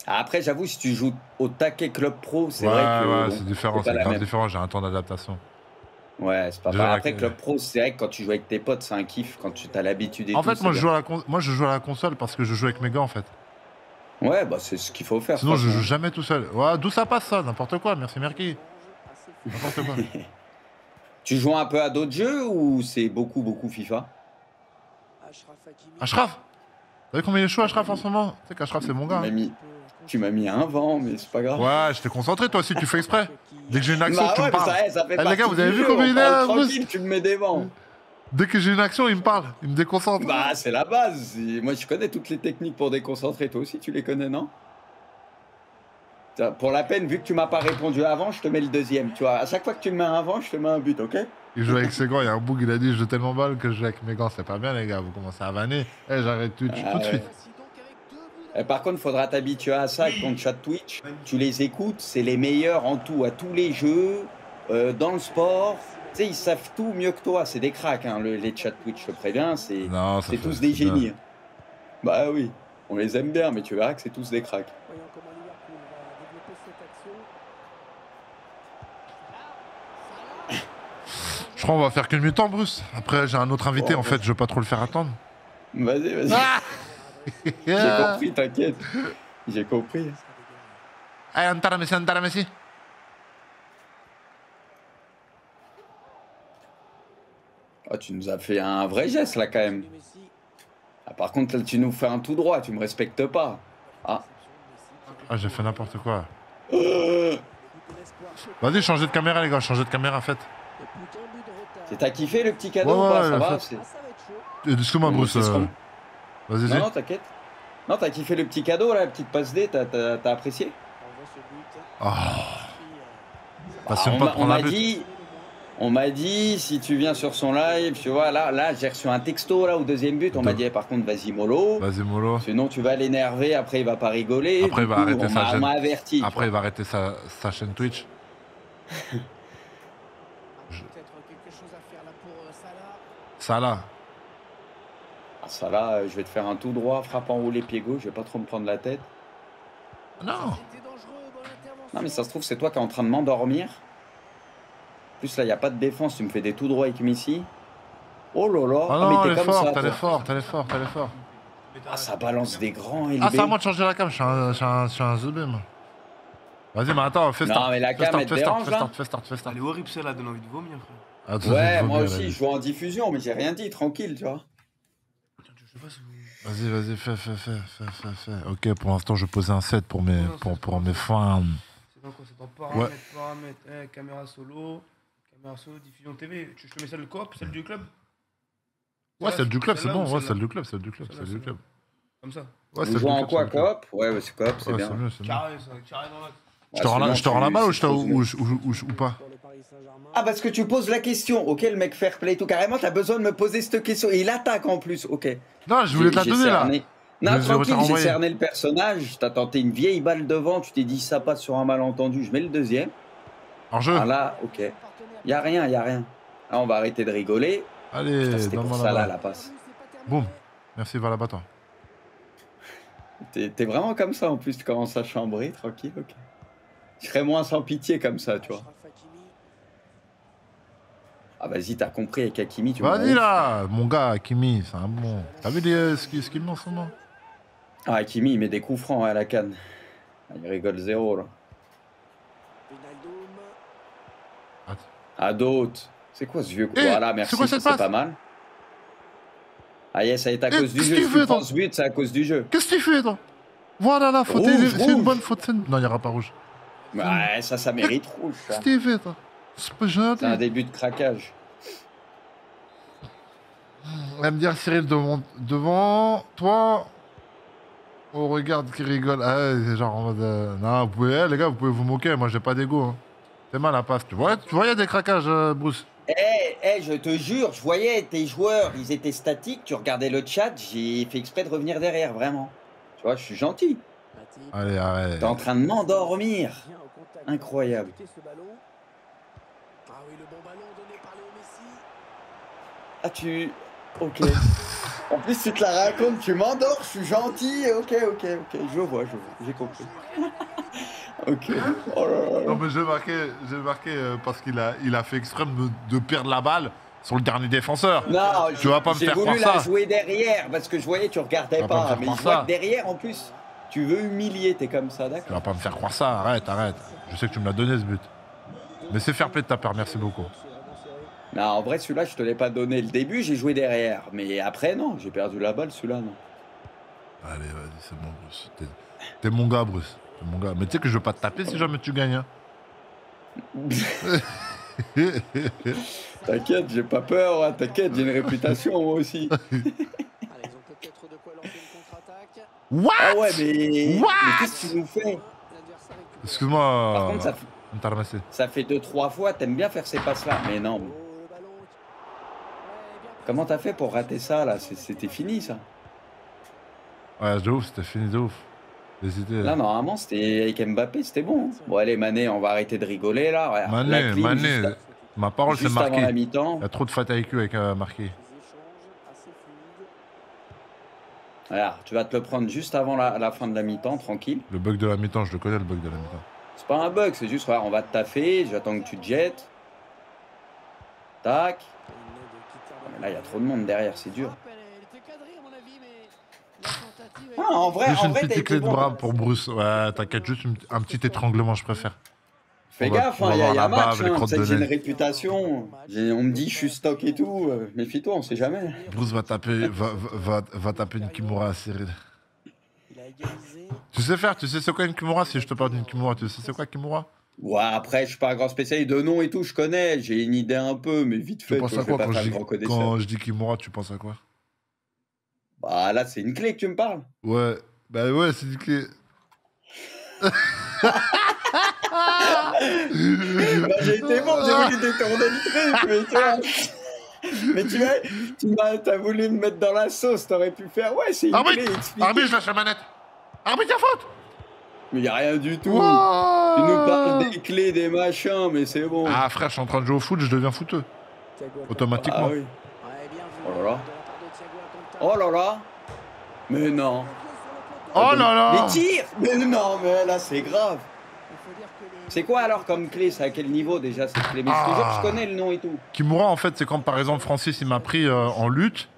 Après, j'avoue, si tu joues au taquet club pro, c'est Ouais, vrai que. ouais, bon, c'est différent, pas c'est la grave même. différent, j'ai un temps d'adaptation. Ouais, c'est pas Déjà, pareil. Après, la- club pro, c'est vrai que quand tu joues avec tes potes, c'est un kiff. Quand tu as l'habitude et En tout. fait, moi c'est je joue à la console parce que je joue avec mes gars en fait. bien. Ouais, bah, c'est ce qu'il faut faire. Sinon, je franchement. joue jamais tout seul. Ouais, d'où ça passe ça? N'importe quoi, merci Merki. N'importe quoi. Tu joues un peu à d'autres jeux ou c'est beaucoup FIFA? Achraf Hakimi. Ashraf? Vous savez combien il est chaud Ashraf en ce moment? Tu sais qu'Ashraf c'est mon gars. hein. Tu m'as mis un vent, mais c'est pas grave. Ouais, j'étais concentré toi aussi, tu fais exprès. Dès que j'ai une action, Bah tu ouais, me mais parles. ça fait Eh, les partie gars, vous du avez vu jeu, combien on il parle est, Bruce? tranquille, tu me mets des vents. Dès que j'ai une action, il me parle, il me déconcentre. Bah, c'est la base. Moi, je connais toutes les techniques pour déconcentrer. Toi aussi, tu les connais, non? Tiens, pour la peine, vu que tu m'as pas répondu avant, je te mets le deuxième. Tu vois, à chaque fois que tu me mets un vent, je te mets un but, ok? Il joue avec ses gants, il y a un bug, il a dit je joue tellement mal que je joue avec mes gants, c'est pas bien les gars, vous commencez à vanner. Eh, j'arrête tout de suite. Voici donc avec 2 buts. Par contre, il faudra t'habituer à ça avec ton chat Twitch. Tu les écoutes, c'est les meilleurs en tout, à tous les jeux, dans le sport. Tu sais, ils savent tout mieux que toi. C'est des cracks, hein, les chats Twitch, je te préviens. C'est Non, ça c'est fait- tous des c'est bien. génies. Bah oui, on les aime bien, mais tu verras que c'est tous des cracks. Voyons comment Liverpool va développer cette action. Je crois qu'on va faire qu'une mi-temps, Bruce. Après, j'ai un autre invité, Bon, en fait, je veux pas trop le faire attendre. Vas-y. Ah J'ai compris, t'inquiète. J'ai compris. Allez, Antara Messi. Ah, tu nous as fait un vrai geste là quand même. Messi. Ah, par contre, là, tu nous fais un tout droit, tu me respectes pas. Ah. Ah, j'ai fait n'importe quoi. Euh, Vas-y, changez de caméra, les gars, changez de caméra, faites. T'as kiffé le petit cadeau Ouais, ou pas? ouais, Ça va ouais, c'est- Excuse-moi, Oui, Bruce. c'est ce qu'on- Vas-y, Non, dis. non, t'inquiète. Non, t'as kiffé le petit cadeau là, la petite passe D, t'as apprécié? Oh, Bah, Passionne pas de prendre un but. On m'a dit, si tu viens sur son live, tu vois, là j'ai reçu un texto là au deuxième but. On m'a dit, eh, par contre, vas-y, mollo. Vas-y, mollo. Sinon, tu vas l'énerver. Après, il va pas rigoler. Après, il Du va coup, arrêter sa on chaîne. m'a averti. Après, il va arrêter sa chaîne Twitch. Peut-être quelque chose à faire là pour Salah. Salah. Ah, ça là, je vais te faire un tout droit, frappe enroulé pied gauche. Je vais pas trop me prendre la tête. Non. C'était dangereux, bonne intervention. Non, mais ça se trouve, c'est toi qui es en train de m'endormir. En plus, là, il n'y a pas de défense. Tu me fais des tout droits avec Messi. Oh là là. Ah Ah, non, mais elle t'es est comme forte, ça. elle est Toi. forte, elle est forte, elle est forte. Ah, ça balance des grands LB. Ah, c'est à moi de changer la cam, je suis un zoubé, moi. Vas-y, mais attends, fais start. Non, mais la Fais cam, start, elle te fais start, dérange, fais là start, fais start, fais start. Elle est horrible celle-là, donne envie de vomir, frère. Attends, Ouais, faut moi bien, aussi, vas-y. je joue en diffusion, mais j'ai rien dit. Tranquille, tu vois. Je sais pas si vous... Vas-y, fais. Ok, pour l'instant, je posais un set pour mes fans. C'est dans quoi? C'est dans paramètres, caméra solo, diffusion TV. Je te mets celle de coop, celle du club? Ouais, celle du club, c'est Celle-là bon. ou Ouais, celle-là? celle du club, celle du club, Celle-là, celle du club. Comme ça. Ouais, Vous celle jouez du en club, quoi, celle du club. coop? Ouais, c'est coop, c'est Ouais, bien. c'est mieux, c'est mieux. Carré, ça, carré dans l'axe. Je te rends la balle ou pas? Pour le Paris Saint-Germain. Ah, parce que tu poses la question. Ok, le mec fair play, tout carrément, t'as besoin de me poser cette question. Et il attaque en plus. Ok. Non, je voulais te la J'ai donner là. cerné. Je Non, les ai tranquille, j'ai renvoyés. cerné le personnage. T'as tenté une vieille balle devant. Tu t'es dit, ça passe sur un malentendu. Je mets le deuxième. En jeu. Ah là, ok. Y a rien, y a rien. Là, on va arrêter de rigoler. Allez, C'était pour donne-moi ça là, la la balle. passe. Boum. Merci, va là-bas, toi. T'es vraiment comme ça en plus. Tu commences à chambrer, tranquille, ok. Je serais moins sans pitié comme ça, tu vois. Achraf Hakimi. Ah, vas-y, t'as compris avec Hakimi, tu vois. Vas-y là, mon gars, Kimi, c'est un bon. T'as vu ce qu'il met en ce moment? Ah, Hakimi, il met des coups francs à la canne. Ah, il rigole zéro, là. Wijnaldum. À d'autres. C'est quoi ce vieux coup? Eh, Voilà, merci, c'est quoi cette c'est passe? pas mal. Ah yes, ça est à Eh, cause du qu'est-ce jeu. qu'il Si fait, tu prends toi ce but, c'est à cause du jeu. Qu'est-ce que tu fais, toi? Voilà la faute, Rouge, c'est une rouge. bonne faute. Non, il n'y aura pas rouge. Ouais, ça mérite rouge, ça. Qu'est-ce que tu fais, toi? C'est pas gentil. C'est un début de craquage. On va me dire, Cyril, devant toi. Oh, regarde qui rigole. Ah, ouais, c'est genre en mode. Non, vous pouvez, les gars, vous pouvez vous moquer. Moi, j'ai pas d'ego. Hein. C'est mal la passe. Tu vois, il y a des craquages, Bruce. Je te jure, je voyais tes joueurs, ils étaient statiques, tu regardais le chat, j'ai fait exprès de revenir derrière, vraiment. Tu vois, je suis gentil. Matip. Allez, arrête. T'es en train de m'endormir. Bien au contact. Incroyable. Buter ce ballon. Ah oui, le bon ballon donné par Léo Messi. Ah, tu... Ok. En plus, tu te la racontes, tu m'endors, je suis gentil. Ok, je vois, j'ai compris. Ok. Oh là là. Non, mais j'ai marqué parce qu'il a fait exprès de perdre la balle sur le dernier défenseur. Non, Tu vas pas me faire j'ai voulu croire la ça. jouer derrière parce que je voyais tu regardais Tu vas pas me pas, faire mais croire je vois ça. que derrière en plus tu veux humilier, t'es comme ça, Tu d'accord? vas pas me faire croire ça. Arrête. Je sais que tu me l'as donné, ce but. Mais c'est fair play de ta part. Merci beaucoup. Non, en vrai celui-là je te l'ai pas donné. Le début j'ai joué derrière, mais après non, j'ai perdu la balle celui-là non. Allez, vas-y, c'est bon, Bruce. T'es mon gars, Bruce. T'es mon gars. Mais tu sais que je vais pas te taper si jamais tu gagnes. Hein. T'inquiète, j'ai pas peur, hein, t'inquiète, j'ai une réputation moi aussi. Allez, ils ont peut-être de quoi lancer une contre-attaque. What? Ah ouais, mais What? qu'est-ce que tu nous fais? L'adversaire récupère. Excuse-moi. Par contre, On t'a ramassé. ça fait 2-3 fois, t'aimes bien faire ces passes-là, mais non. Oh, le ballon. Ouais, bien Comment t'as fait pour rater ça là? C'était fini ça. Ouais, de ouf, c'était fini de ouf. Hésité. Là, normalement, c'était avec Mbappé, c'était bon. Bon, allez, Mané, on va arrêter de rigoler là. Regarde, la Mané, clim, Mané. juste- Ma parole, c'est juste avant la marqué. mi-temps. Il y a trop de fat IQ avec marqué. des échanges assez fluides. Regarde, tu vas te le prendre juste avant la fin de la mi-temps, tranquille. Le bug de la mi-temps, je le connais, le bug de la mi-temps. C'est pas un bug, c'est juste, regarde, on va te taffer, j'attends que tu te jettes. Tac. Mais là, il y a trop de monde derrière, c'est dur. Elle était cadrée, à mon avis, mais la tentative Ah, en vrai, Juste une t'as petite été clé de bon. bras pour Bruce. Ouais, t'inquiète, juste un petit étranglement, je préfère. Fais On va- gaffe, on va il y a voir la match, bave, les hein, crottes tu sais de que j'ai une nez. réputation. On me dit je suis stock et tout, méfie-toi, on sait jamais. Bruce va taper, va taper une Kimura à Cyril. Il a égalisé. Tu sais c'est quoi une Kimura? Si je te parle d'une Kimura, tu sais c'est quoi Kimura? Ouais, après, je suis pas un grand spécialiste de nom et tout, je connais, j'ai une idée un peu, mais vite Tu fait, penses je à vais quoi pas quand faire je le dis, grand connaisseur. quand je dis Kimura, tu penses à quoi? Bah là, c'est une clé que tu me parles. Ouais, bah ouais, c'est du clé. Bah, j'ai été bon, j'ai voulu détourner le truc, mais tu vois. Mais t'as voulu me mettre dans la sauce, t'aurais pu faire, ouais, c'est une clé, explique. Arbitre, je lâche la manette. Arbitre, y'a faute. Mais y a rien du tout. Wow. Tu nous parles des clés, des machins, mais c'est bon. Ah frère, je suis en train de jouer au foot, je deviens fouteux. Automatiquement. Ah oui. Oh là là. Oh là là. Mais non. Oh là là. Les tirs. Mais non, mais là, c'est grave. C'est quoi alors comme clé? C'est à quel niveau déjà cette clé? Mais je connais le nom et tout. Kimura, en fait, c'est quand par exemple Francis il m'a pris en lutte.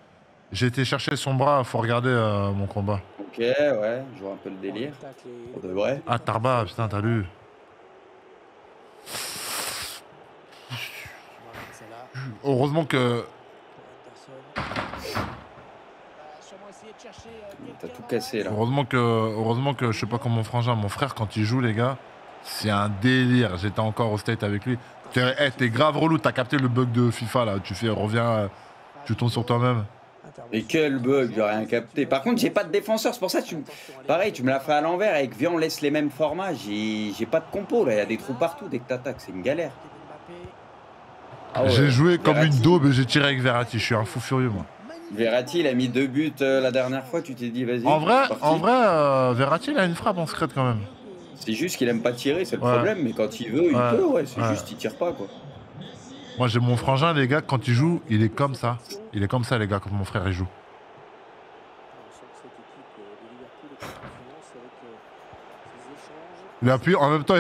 J'ai été chercher son bras, faut regarder mon combat. Ok, ouais, je vois un peu le délire. Pour de vrai. Ah, Tarba, putain, t'as lu. Heureusement que. T'as tout cassé là. Heureusement que je sais pas comment mon frangin, mon frère, quand il joue, les gars, c'est un délire. J'étais encore au State avec lui. T'es grave relou, t'as capté le bug de FIFA là. Tu fais, reviens, tu tombes sur toi-même. Et quel bug, j'ai rien capté. Par contre, j'ai pas de défenseur, c'est pour ça que pareil, tu me l'as fait à l'envers. Avec viens, on laisse les mêmes formats. J'ai pas de compo là, il y a des trous partout dès que t'attaques, c'est une galère. Ah ouais, j'ai joué comme une daube et j'ai tiré avec Verratti. Je suis un fou furieux, moi. Verratti, il a mis 2 buts la dernière fois. Tu t'es dit, vas-y. En vrai, Verratti, il a une frappe en secret quand même. C'est juste qu'il aime pas tirer, c'est le problème. Mais quand il veut, il peut. Ouais, c'est juste, il tire pas quoi. Moi, j'ai mon frangin, les gars, quand il joue, il est comme ça. Il est comme ça, les gars, quand mon frère il joue. Il appuie en même temps.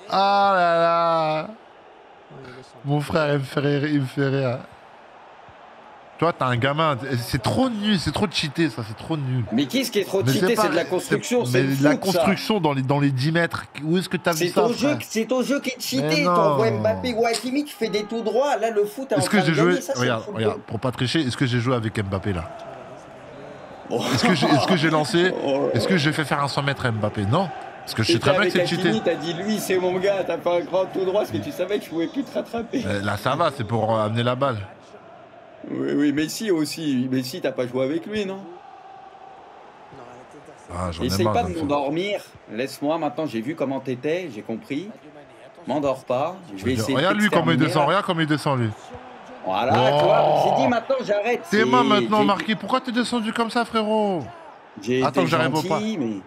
Ah là là. Mon frère, il me fait rire. Toi, t'as un gamin. C'est trop nul, c'est trop cheaté, ça, c'est trop nul. Mais qu'est-ce qui est trop cheaté? C'est de la construction. Mais la construction dans les 10 mètres, où est-ce que t'as vu ça? C'est ton jeu qui est cheaté. Tu envoies Mbappé ou Hakimi, tu fais des tout droits. Là, le foot, est-ce que j'ai joué? Regarde, pour pas tricher, est-ce que j'ai joué avec Mbappé là? Est-ce que j'ai lancé? Est-ce que j'ai fait faire un 100 mètres à Mbappé? Non. Parce que je sais très bien que c'est cheaté. T'as dit lui, c'est mon gars, t'as fait un grand tout droit parce que tu savais que je pouvais plus te rattraper. Là, ça va, c'est pour amener la balle. Oui, Messi aussi. Messi, t'as pas joué avec lui, non? Essaye pas de m'endormir. Laisse-moi maintenant, j'ai vu comment t'étais, j'ai compris. M'endors pas. Je vais essayer. Regarde lui comment il descend, regarde comment il descend lui. Voilà, toi, j'ai dit maintenant j'arrête. T'es moi maintenant, Marquis. Pourquoi t'es descendu comme ça, frérot? Attends, j'arrive pas. Mais...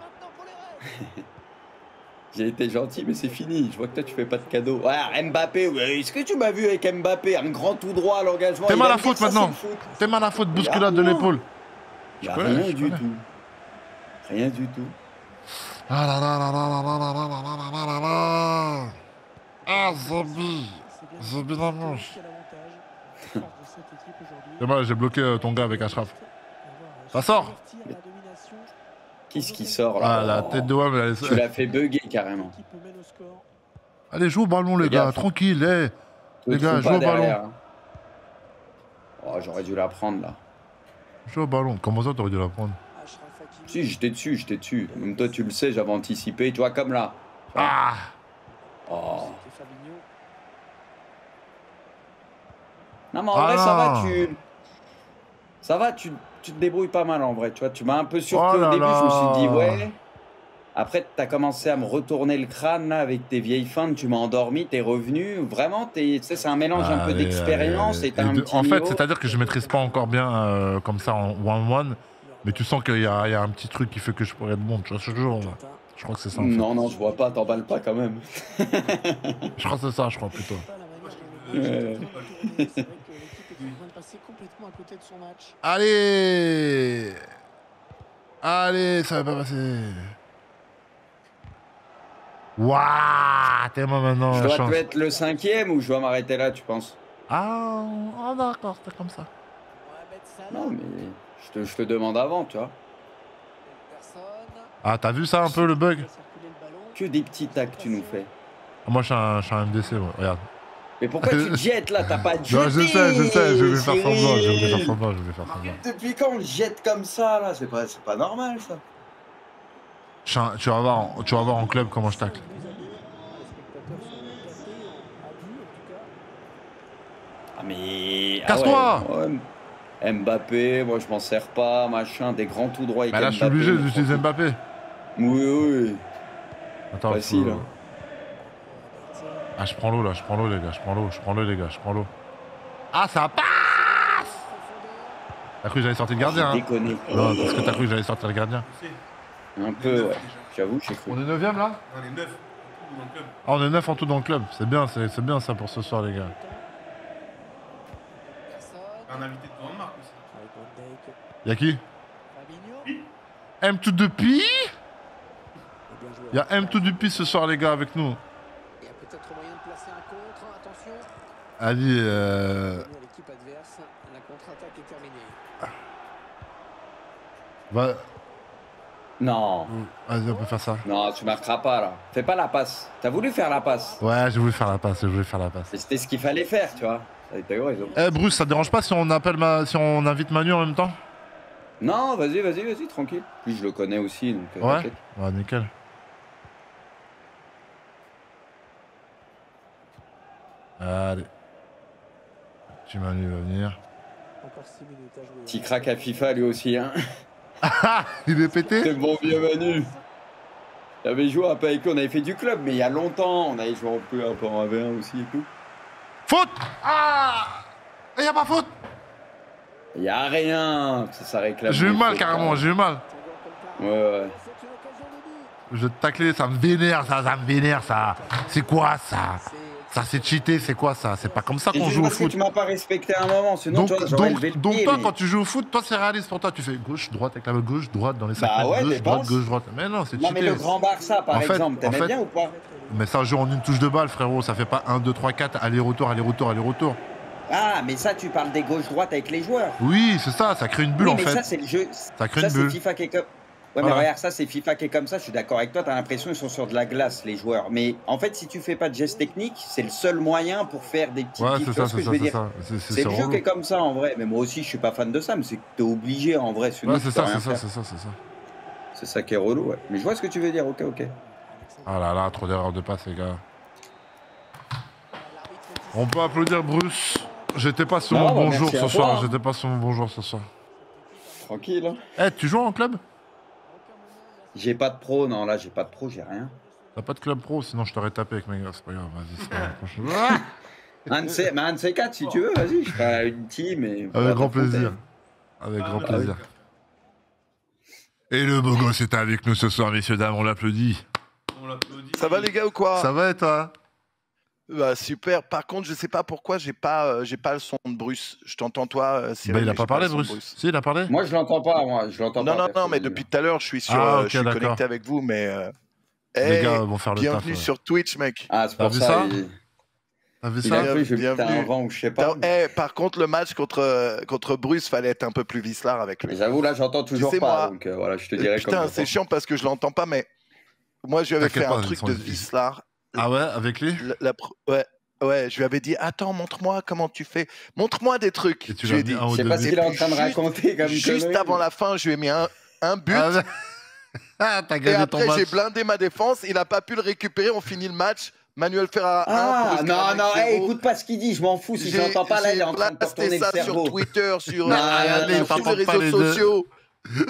J'ai été gentil, mais c'est fini. Je vois que toi, tu fais pas de cadeaux. Ouais, Mbappé, est-ce que tu m'as vu avec Mbappé? Un grand tout droit à l'engagement. T'es mal à la faute maintenant. T'es mal à la faute, bousculade de l'épaule. Rien du tout. Rien du tout. Ah là là là là là là là là là là là là. Ah, Zombie. Zombie la mouche. C'est moi, j'ai bloqué ton gars avec Ashraf. Ça sort. Qu'est-ce qui sort là? Ah, la tête de Wam. Tu l'as fait bugger carrément. Allez, joue au ballon, les gars, tranquille. Les gars, joue au ballon. Oh, j'aurais dû la prendre là. Joue au ballon. Comment ça, t'aurais dû la prendre? Si, j'étais dessus. Même toi, tu le sais, j'avais anticipé. Tu vois, comme là. Ah. Oh. Non, mais en vrai, ça va, tu te débrouilles pas mal en vrai. Tu vois, tu m'as un peu surpris au début. Je me suis dit, ouais. Après, t'as commencé à me retourner le crâne là avec tes vieilles feintes. Tu m'as endormi, t'es revenu. Vraiment, c'est un mélange un peu d'expérience. En fait, c'est-à-dire que je maîtrise pas encore bien comme ça en one-one. Mais tu sens qu'il y a un petit truc qui fait que je pourrais être bon. Tu vois, ce jour là. Je crois que c'est ça. En fait. Non, je vois pas. T'emballes pas quand même. Je crois que c'est ça, je crois plutôt. Allez, ça va pas passer. Waouh, t'es moi maintenant. Je dois te être le 5e ou je dois m'arrêter là, tu penses? Ah d'accord, c'était comme ça. Non, mais je te demande avant, tu vois. Ah, t'as vu ça un peu le bug? Que des petits tacs tu nous fais. Moi, je suis un MDC, ouais. Regarde. Mais pourquoi tu te jettes là? T'as pas de jeté? Non, je sais, je vais faire semblant, Depuis quand on jette comme ça là? C'est pas normal ça. Tu vas voir en club comment je tacle. Ah mais... Casse-toi! Mbappé, moi je m'en sers pas, machin, des grands tout droits avec Bah là, Mbappé. je suis obligé d'utiliser Mbappé. Oui, oui. Attends, Facile. faut- Ah, je prends l'eau là, je prends l'eau les gars, je prends l'eau, je prends l'eau les gars, je prends l'eau. Ah, ça passe. T'as cru que j'allais sortir le gardien, J'ai hein? déconné. Non, parce que t'as cru que j'allais sortir le gardien. Je sais. Un peu, ouais. J'avoue, j'ai cru. On est 9ème là? On est 9 dans le club. Ah, on est 9 en tout dans le club. C'est bien, c'est bien ça pour ce soir les gars. Un invité de grande marque aussi. Y'a qui? M2P? Y'a M2P ce soir les gars avec nous. Il y a peut-être moyen de placer un contre, attention. Ali, L'équipe adverse, la contre-attaque est terminée. va... Non. Vas-y, on peut faire ça. Non, tu marqueras pas, là. Fais pas la passe. T'as voulu faire la passe. Ouais, j'ai voulu faire la passe, j'ai voulu faire la passe. Et c'était ce qu'il fallait faire, tu vois. T'as eu raison. Eh Bruce, ça te dérange pas si on appelle si on invite Manu en même temps? Non, vas-y, tranquille. Puis je le connais aussi, donc Ouais. t'inquiète. Ouais, nickel. Allez. Petit Manu va venir. Encore 6 minutes à jouer. Petit crack à FIFA lui aussi, hein. Ah, il est pété? C'est bon vieux Manu. J'avais joué un peu avec lui, on avait fait du club, mais il y a longtemps, on avait joué un peu en AV1 aussi et tout. Faute! Ah! Il y a pas faute! Il y a rien, ça réclame. J'ai eu des mal fautes, carrément, hein. j'ai eu mal. Ouais. C'est une occasion de but. Je vais te tacler, ça me vénère ça me vénère ça. C'est quoi ça? Ça c'est cheaté, c'est quoi ça? C'est pas comme ça C'est qu'on juste joue au parce que foot. tu m'as pas respecté un moment, sinon Donc, tu vois, j'aurais levé le pied, toi, mais- quand tu joues au foot, toi c'est réaliste pour toi. Tu fais gauche, droite avec la main gauche, droite dans les 5 Bah mètres, ouais, gauche, t'es droite, pense. gauche, droite. Mais non, c'est Non mais cheaté. le Grand Barça par En fait- exemple, t'aimais en fait- bien ou pas? Mais ça joue en une touche de balle, frérot. Ça fait pas 1, 2, 3, 4, aller-retour, aller-retour, aller-retour. Ah mais ça tu parles des gauches-droites avec les joueurs. Oui, c'est ça, ça crée une bulle Oui en mais fait. ça c'est le jeu. Ça crée Ça une c'est bulle. FIFA qui est comme... Ouais Voilà. mais regarde, ça c'est FIFA qui est comme ça, je suis d'accord avec toi, t'as l'impression qu'ils sont sur de la glace les joueurs. Mais en fait si tu fais pas de gestes techniques, c'est le seul moyen pour faire des petits Ouais, kicks, c'est tu vois ça, ce que c'est je ça, veux c'est dire. ça. C'est le jeu relou. qui est comme ça en vrai, mais moi aussi je suis pas fan de ça, mais c'est que t'es obligé en vrai, sinon Ouais, tu c'est peux ça, rien c'est ça, faire. c'est ça, c'est ça. C'est ça qui est relou, ouais. Mais je vois ce que tu veux dire, ok. Ah là là, trop d'erreurs de passe, les gars. On peut applaudir Bruce. J'étais pas sur Non, mon bah, bonjour merci à ce toi, soir. hein. J'étais pas sur mon bonjour ce soir. Tranquille, hein. Eh, tu joues en club? J'ai pas de pro, non là j'ai pas de pro, j'ai rien. T'as pas de club pro, sinon je t'aurais tapé avec mes gars. C'est pas grave, vas-y, c'est pas grave. Ah, Un de ces quatre si tu veux, vas-y, je ferai une team et... avec grand plaisir. Avec grand Ah, plaisir. Et le beau gosse est avec nous ce soir, messieurs, dames, on l'applaudit. On l'applaudit. Ça va les gars ou quoi? Ça va et toi? Bah, super. Par contre, je sais pas pourquoi j'ai pas le son de Bruce. Je t'entends toi, Cyril. Bah, il a mais pas j'ai parlé, le son de Bruce. Si, il a parlé? Moi je l'entends pas, je l'entends Non, pas. non, mais personnellement. depuis tout à l'heure, je suis sur, Ah, ok, je suis d'accord. connecté avec vous, mais. Les hey, gars vont faire le taf. bienvenue ouais. sur Twitch, mec. Ah c'est T'as pour vu ça, ça? il... T'as vu il ça? a cru, je vais Bienvenue. péter un vent ou je sais pas. Par contre, le match contre Bruce, fallait être un peu plus vicelard avec lui. Mais j'avoue là j'entends toujours sais, pas, moi- donc voilà, je te dirais comme Putain, je c'est pense. chiant parce que je l'entends pas, mais moi, je lui avais T'inquiète fait pas, un ils truc sont de difficiles. vicelard. Ah ouais, avec lui? Ouais, je lui avais dit, attends, montre-moi comment tu fais. Montre-moi des trucs. Et tu Je lui lui as ai mis dit. un ou Je sais deux pas ce buts. qu'il est en train de Juste- raconter comme Juste connerie. avant la fin, je lui ai mis un but. Ah, ah, t'as Et gagné ton après, j'ai match. blindé ma défense. Il n'a pas pu le récupérer. On finit le match. Manuel Ferrara 1. Ah Bruce non, Granac non, 0. hey, écoute pas ce qu'il dit, je m'en fous, si je l'entends pas là, il est en train de te blasté retourner le ça cerveau. sur Twitter, sur, Non, allez, sur tous t'entends les pas les réseaux deux. sociaux.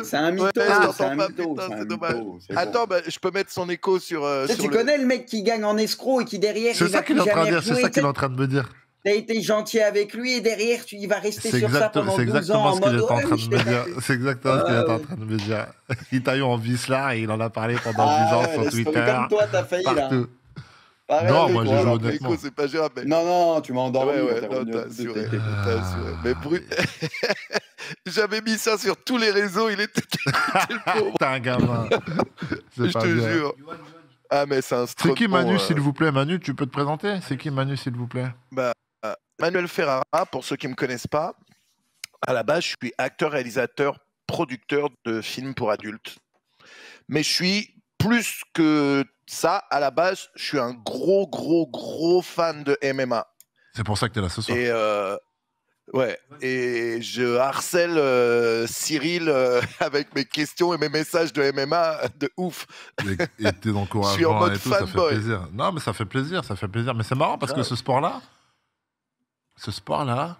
C'est un mytho, Ouais, je c'est t'entends un pas, mytho, putain, c'est un c'est dommage. mytho, c'est bon. Attends, bah, je peux mettre son écho sur. Tu sais, sur tu le... connais le mec qui gagne en escroc et qui derrière C'est il va ça qu'il plus est en train de jamais dire, c'est rejouer, ça tu qu'il est sais, en train de me dire. t'as été gentil avec lui et derrière il va rester C'est sur ça pendant 12 ans exactement en ce qu'il mode est en ouais, train mais de je me t'ai dire. tapé. C'est exactement ce qu'il est en Ouais. train de me dire. Il t'a eu en vicelard et il en a parlé pendant 10 Ah ans ouais, sur laisse tomber, Twitter. comme toi t'as failli là. Partout. Pareil, Non, avec moi, j'ai moi, joué là. honnêtement. L'écho, c'est pas gérable. Mais... Non, tu m'as endormi. Ouais, t'es non, revenu t'as au bout de assuré. tes- T'as assuré. Mais j'avais mis ça sur tous les réseaux. Il était le pauvre. T'es un gamin. C'est Je pas te bien. jure. Ah, mais c'est un C'est qui Manu, strepon, s'il vous plaît? Manu, tu peux te présenter? C'est qui Manu, s'il vous plaît? Manuel Ferrara, pour ceux qui ne me connaissent pas, à la base, je suis acteur, réalisateur, producteur de films pour adultes. Mais je suis plus que ça, à la base, je suis un gros fan de MMA. C'est pour ça que t'es là ce soir. Et ouais, et je harcèle Cyril avec mes questions et mes messages de MMA de ouf. Et tes Je suis en encouragements mode et tout, ça fait fanboy. plaisir. Non, mais ça fait plaisir, ça fait plaisir. Mais c'est marrant parce que Ouais. ce sport-là,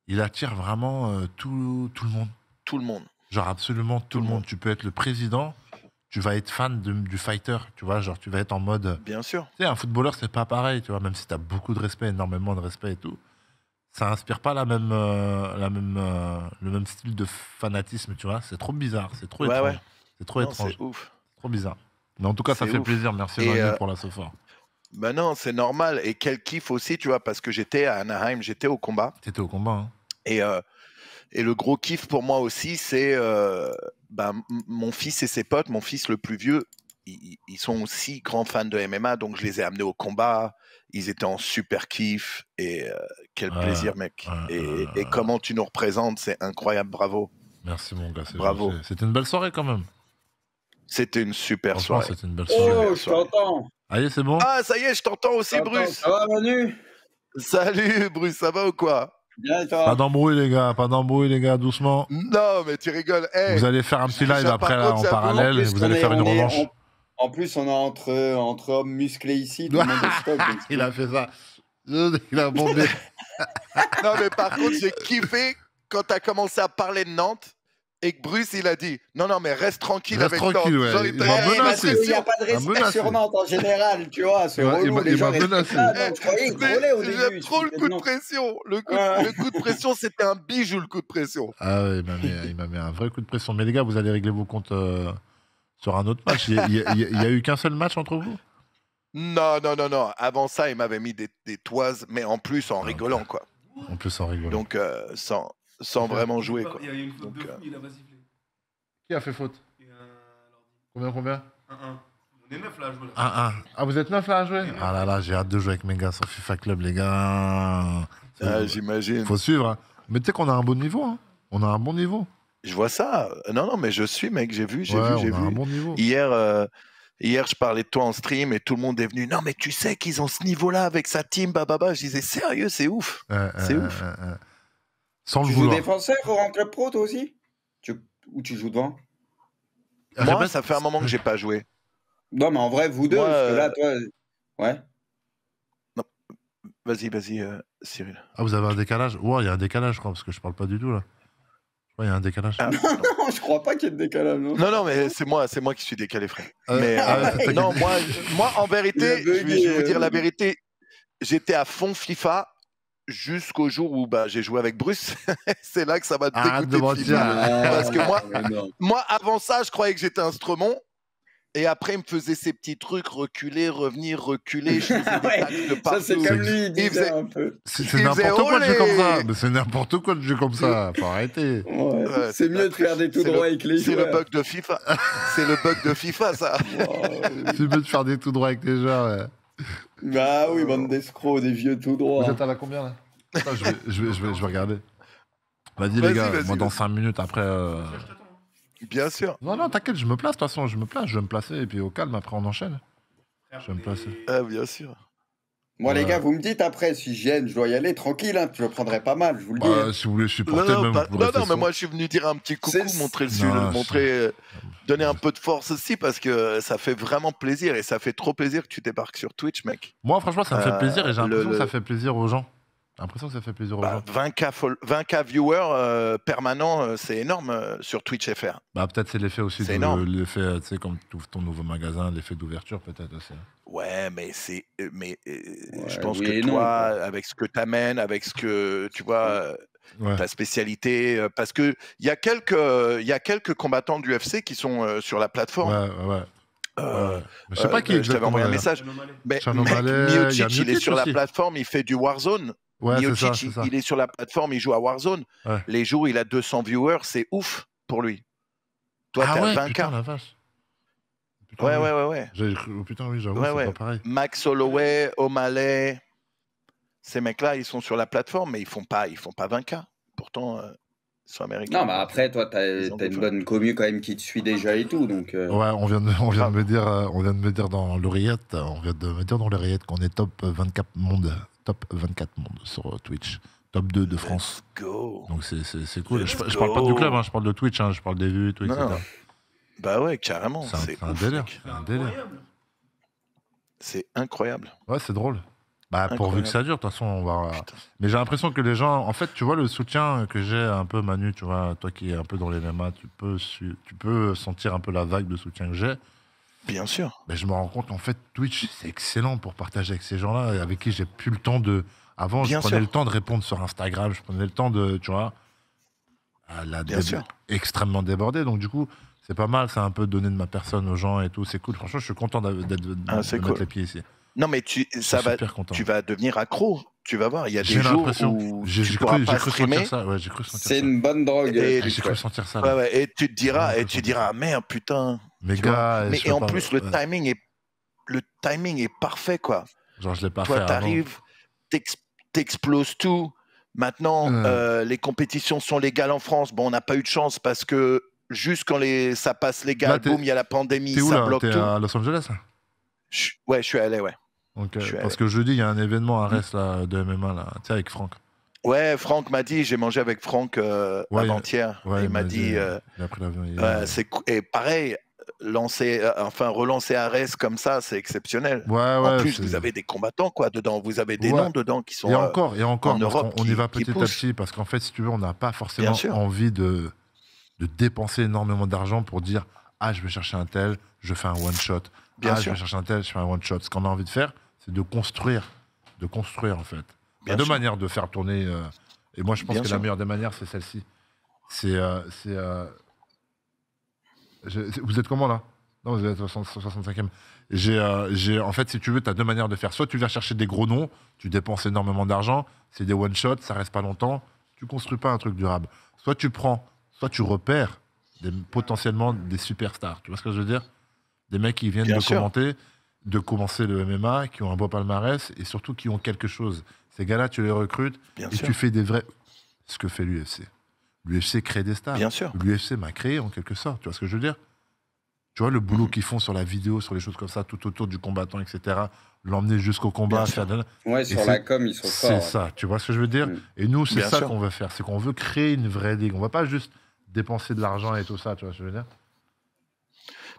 il attire vraiment tout le monde. Tout le monde. Genre absolument tout le monde. Tu peux être le président, tu vas être fan du fighter, tu vois, genre tu vas être en mode... Bien sûr. Tu sais, un footballeur, c'est pas pareil, tu vois, même si t'as beaucoup de respect, énormément de respect et tout. Ça inspire pas le même style de fanatisme, tu vois. C'est trop bizarre, c'est trop Ouais, étrange. ouais. C'est trop Non, étrange, c'est ouf. trop bizarre. Mais en tout cas, ça C'est fait ouf. plaisir. Merci Et, Manu pour la sofa. Ben non, c'est normal. Et quel kiff aussi, tu vois, parce que j'étais à Anaheim, j'étais au combat. T'étais au combat, hein. Et le gros kiff pour moi aussi, c'est mon fils et ses potes, mon fils le plus vieux, ils sont aussi grands fans de MMA, donc je les ai amenés au combat. Ils étaient en super kiff et quel plaisir, mec. Et comment tu nous représentes, c'est incroyable, bravo. Merci mon gars, c'est bravo. gentil. C'était une belle soirée quand même. C'était une super Franchement, soirée. c'était une belle soirée. Oh, je t'entends. Allez, c'est bon? Ah, ça y est, je t'entends aussi, Bruce. Ça va, Manu? Salut, Bruce, ça va ou quoi? Bien, et toi? Pas d'embrouille, les gars, doucement. Non, mais tu rigoles. Hey, vous allez faire un petit live par après, là, contre, en j'avoue, parallèle, et vous allez faire une revanche. En plus, on est entre hommes musclés ici, tout le monde est stop. Il a fait ça. Il a bombé. Non, mais par contre, j'ai kiffé quand tu as commencé à parler de Nantes et que Bruce, il a dit non, mais reste tranquille Reste avec tranquille, Nantes. ouais. Genre, Il m'a menacé. Il n'y a pas de respect sur Nantes en général, tu vois. C'est relou, les gens restent là. Donc, je croyais qu'il trollait au début. J'aime trop le coup de pression. Le coup de pression, c'était un bijou, le coup de pression. Ah ouais, il m'a mis un vrai coup de pression. Mais les gars, vous allez régler vos comptes sur un autre match. Il y a eu qu'un seul match entre vous? Non. Avant ça, il m'avait mis des toises, mais en plus en rigolant, quoi. En plus en rigolant. Donc, sans vraiment jouer, quoi. Il y a eu une faute de fou, il a pas sifflé. Qui a fait faute? Combien? On est 9 là à jouer. 1-1. Ah, vous êtes 9 là à jouer? Ah là là, j'ai hâte de jouer avec mes gars sur FIFA Club, les gars. J'imagine. Faut suivre, hein. Mais tu sais qu'on a un bon niveau, hein. On a un bon niveau. Je vois ça. Non, mais je suis, mec. J'ai vu. On a un bon niveau. Hier, je parlais de toi en stream et tout le monde est venu. Non, mais tu sais qu'ils ont ce niveau-là avec sa team, bababa. Je disais, sérieux, c'est ouf. C'est ouf. Sans le tu vouloir. joues défenseur en club pro, toi aussi? Ou tu joues devant? Moi, ça fait un moment que j'ai pas joué. Non, mais en vrai, vous deux, parce que là, toi... Ouais. Non. Vas-y, Cyril. Ah, vous avez un décalage? Ouais, il y a un décalage, je crois, parce que je parle pas du tout, là. Ouais, il y a un décalage. Non, je crois pas qu'il y ait de décalage. Non, mais c'est moi qui suis décalé, frère. Mais non, moi, en vérité, je vais vous dire la vérité, j'étais à fond FIFA jusqu'au jour où j'ai joué avec Bruce. C'est là que ça m'a dégoûté de FIFA. Parce que moi, avant ça, je croyais que j'étais un Stremont. Et après, il me faisait ces petits trucs, reculer, revenir, reculer. Je faisais des tacles de partout. Ça, c'est comme lui, il disait un peu. C'est n'importe quoi de jouer comme ça. Mais c'est n'importe quoi de jouer comme ça. Faut arrêter. Ouais, c'est mieux de faire des tout droits avec les joueurs. C'est le bug de FIFA. C'est le bug de FIFA, ça. C'est mieux de faire des tout droits avec les joueurs. Ouais. Bah oui, bande d'escrocs, des vieux tout droits. Vous êtes à la combien, là? Attends, je vais regarder. Vas-y, les gars. Moi, dans 5 minutes, après... Bien sûr. Non, t'inquiète, je me place, de toute façon, je vais me placer, et puis au calme, après, on enchaîne. Je vais me placer. Ah, bien sûr. Moi, les gars, vous me dites après, si je viens, je dois y aller, tranquille, hein, je le prendrai pas mal, je vous le dis. Si vous voulez supporter, non, mais moi, je suis venu dire un petit coucou, donner un peu de force aussi, parce que ça fait vraiment plaisir, et ça fait trop plaisir que tu débarques sur Twitch, mec. Moi, franchement, ça me fait plaisir, et j'ai l'impression que ça fait plaisir aux gens. J'ai l'impression que ça fait plaisir aux gens. 20K viewers permanents, c'est énorme sur Twitch FR. Peut-être c'est l'effet aussi, l'effet, tu sais, comme ton nouveau magasin, l'effet d'ouverture peut-être aussi. Ouais, mais je pense que toi, avec ce que tu amènes, avec ce que, tu vois, ta spécialité, parce qu'il y a quelques combattants du UFC qui sont sur la plateforme. Je sais pas qui. Je t'avais envoyé un message. Mais Miocic, il est sur la plateforme, il fait du Warzone. Miocic, il est sur la plateforme, il joue à Warzone. Ouais. Les jours, il a 200 viewers, c'est ouf pour lui. Toi, t'es à 20K. Putain, la vache. Putain, ouais. J'ai cru, putain, oui, j'avoue, c'est pas pareil. Max Holloway, O'Malley, ces mecs-là, ils sont sur la plateforme, mais ils font pas 20K. Pourtant, ils sont américains. Non, mais après, toi, t'as une bonne commu quand même qui te suit déjà et tout, donc. Ouais, on vient de me dire dans l'oreillette, qu'on est top 24 monde sur Twitch. Top 2 de France. Donc c'est cool. Je parle pas du club, je parle de Twitch, je parle des vues et tout, etc. Bah ouais, carrément. C'est un délire. C'est incroyable. Ouais, c'est drôle. Bah, pourvu que ça dure, de toute façon, on va. Putain. Mais j'ai l'impression que les gens. En fait, tu vois, le soutien que j'ai un peu, Manu, tu vois, toi qui es un peu dans les MMA, tu peux sentir un peu la vague de soutien que j'ai. Bien sûr. Mais je me rends compte qu'en fait, Twitch, c'est excellent pour partager avec ces gens-là, avec qui j'ai plus le temps de. Avant, Bien je prenais sûr. le temps de répondre sur Instagram, je prenais le temps de. Tu vois. Bien sûr. Extrêmement débordé. Donc, du coup, c'est pas mal, ça a un peu donné de ma personne aux gens et tout. C'est cool. Franchement, je suis content de c'est mettre cool. les pieds ici. Non, mais Je suis super content. tu vas devenir accro. Tu vas voir, il y a des J'ai jours l'impression. où J'ai tu pourras cru pas streamer. sentir ça. Ouais, j'ai cru sentir C'est ça. une bonne drogue. Et- Twitch, J'ai cru ouais. sentir ça. Ouais, Là. ouais, et tu te diras, Ouais, merde, putain. Mais tu vois. gars, Mais je et peux en pas- plus, ouais. le timing est parfait, quoi. Genre, je l'ai pas Toi, fait avant. t'arrives, t'exploses tout. Maintenant, les compétitions sont légales en France. Bon, on n'a pas eu de chance parce que juste quand ça passe légal, Là, boum, il y a la pandémie, T'es où ça là bloque T'es tout. à Los Angeles là Ouais, je suis allé, ouais. Ok, Je suis parce que jeudi, il y a un événement à Reims là, de MMA, là, tu sais, avec Franck. Ouais, Franck m'a dit, j'ai mangé avec Franck Ouais, avant-hier. Ouais, il m'a dit, il a pris l'avion hier. et pareil, relancer Arès comme ça, c'est exceptionnel. Ouais, En plus, c'est- vous avez des combattants quoi dedans, vous avez des Ouais. noms dedans qui sont. Et encore, en parce Europe qu'on y va qui petit à poussent. petit, parce qu'en fait, si tu veux, on n'a pas Bien forcément sûr. envie de dépenser énormément d'argent pour dire ah, je vais chercher un tel, je fais un one-shot. Bien Ah, je sûr. vais chercher un tel, je fais un one-shot. Ce qu'on a envie de faire, c'est de construire en fait. Il y a Bien deux sûr. manières de faire tourner, et moi, je pense Bien que sûr. la meilleure des manières, c'est celle-ci. Vous êtes comment là? Non, vous êtes 65e. En fait, si tu veux, tu as deux manières de faire. Soit tu viens chercher des gros noms, tu dépenses énormément d'argent, c'est des one-shots, ça reste pas longtemps, tu construis pas un truc durable. Soit tu repères potentiellement des superstars. Tu vois ce que je veux dire? Des mecs qui viennent Bien de sûr. commencer le MMA, qui ont un beau palmarès et surtout qui ont quelque chose. Ces gars-là, tu les recrutes Bien et sûr. tu fais des vrais. Ce que fait l'UFC. L'UFC crée des stars. Bien sûr. L'UFC m'a créé en quelque sorte. Tu vois ce que je veux dire? Tu vois le boulot qu'ils font sur la vidéo, sur les choses comme ça, tout autour du combattant, etc. L'emmener jusqu'au combat. Bien sûr. Ouais, Et sur la com, ils sont forts. C'est ouais. ça. Tu vois ce que je veux dire? Mm. Et nous, c'est Bien ça sûr. qu'on veut faire. C'est qu'on veut créer une vraie ligue. On va pas juste dépenser de l'argent et tout ça. Tu vois ce que je veux dire?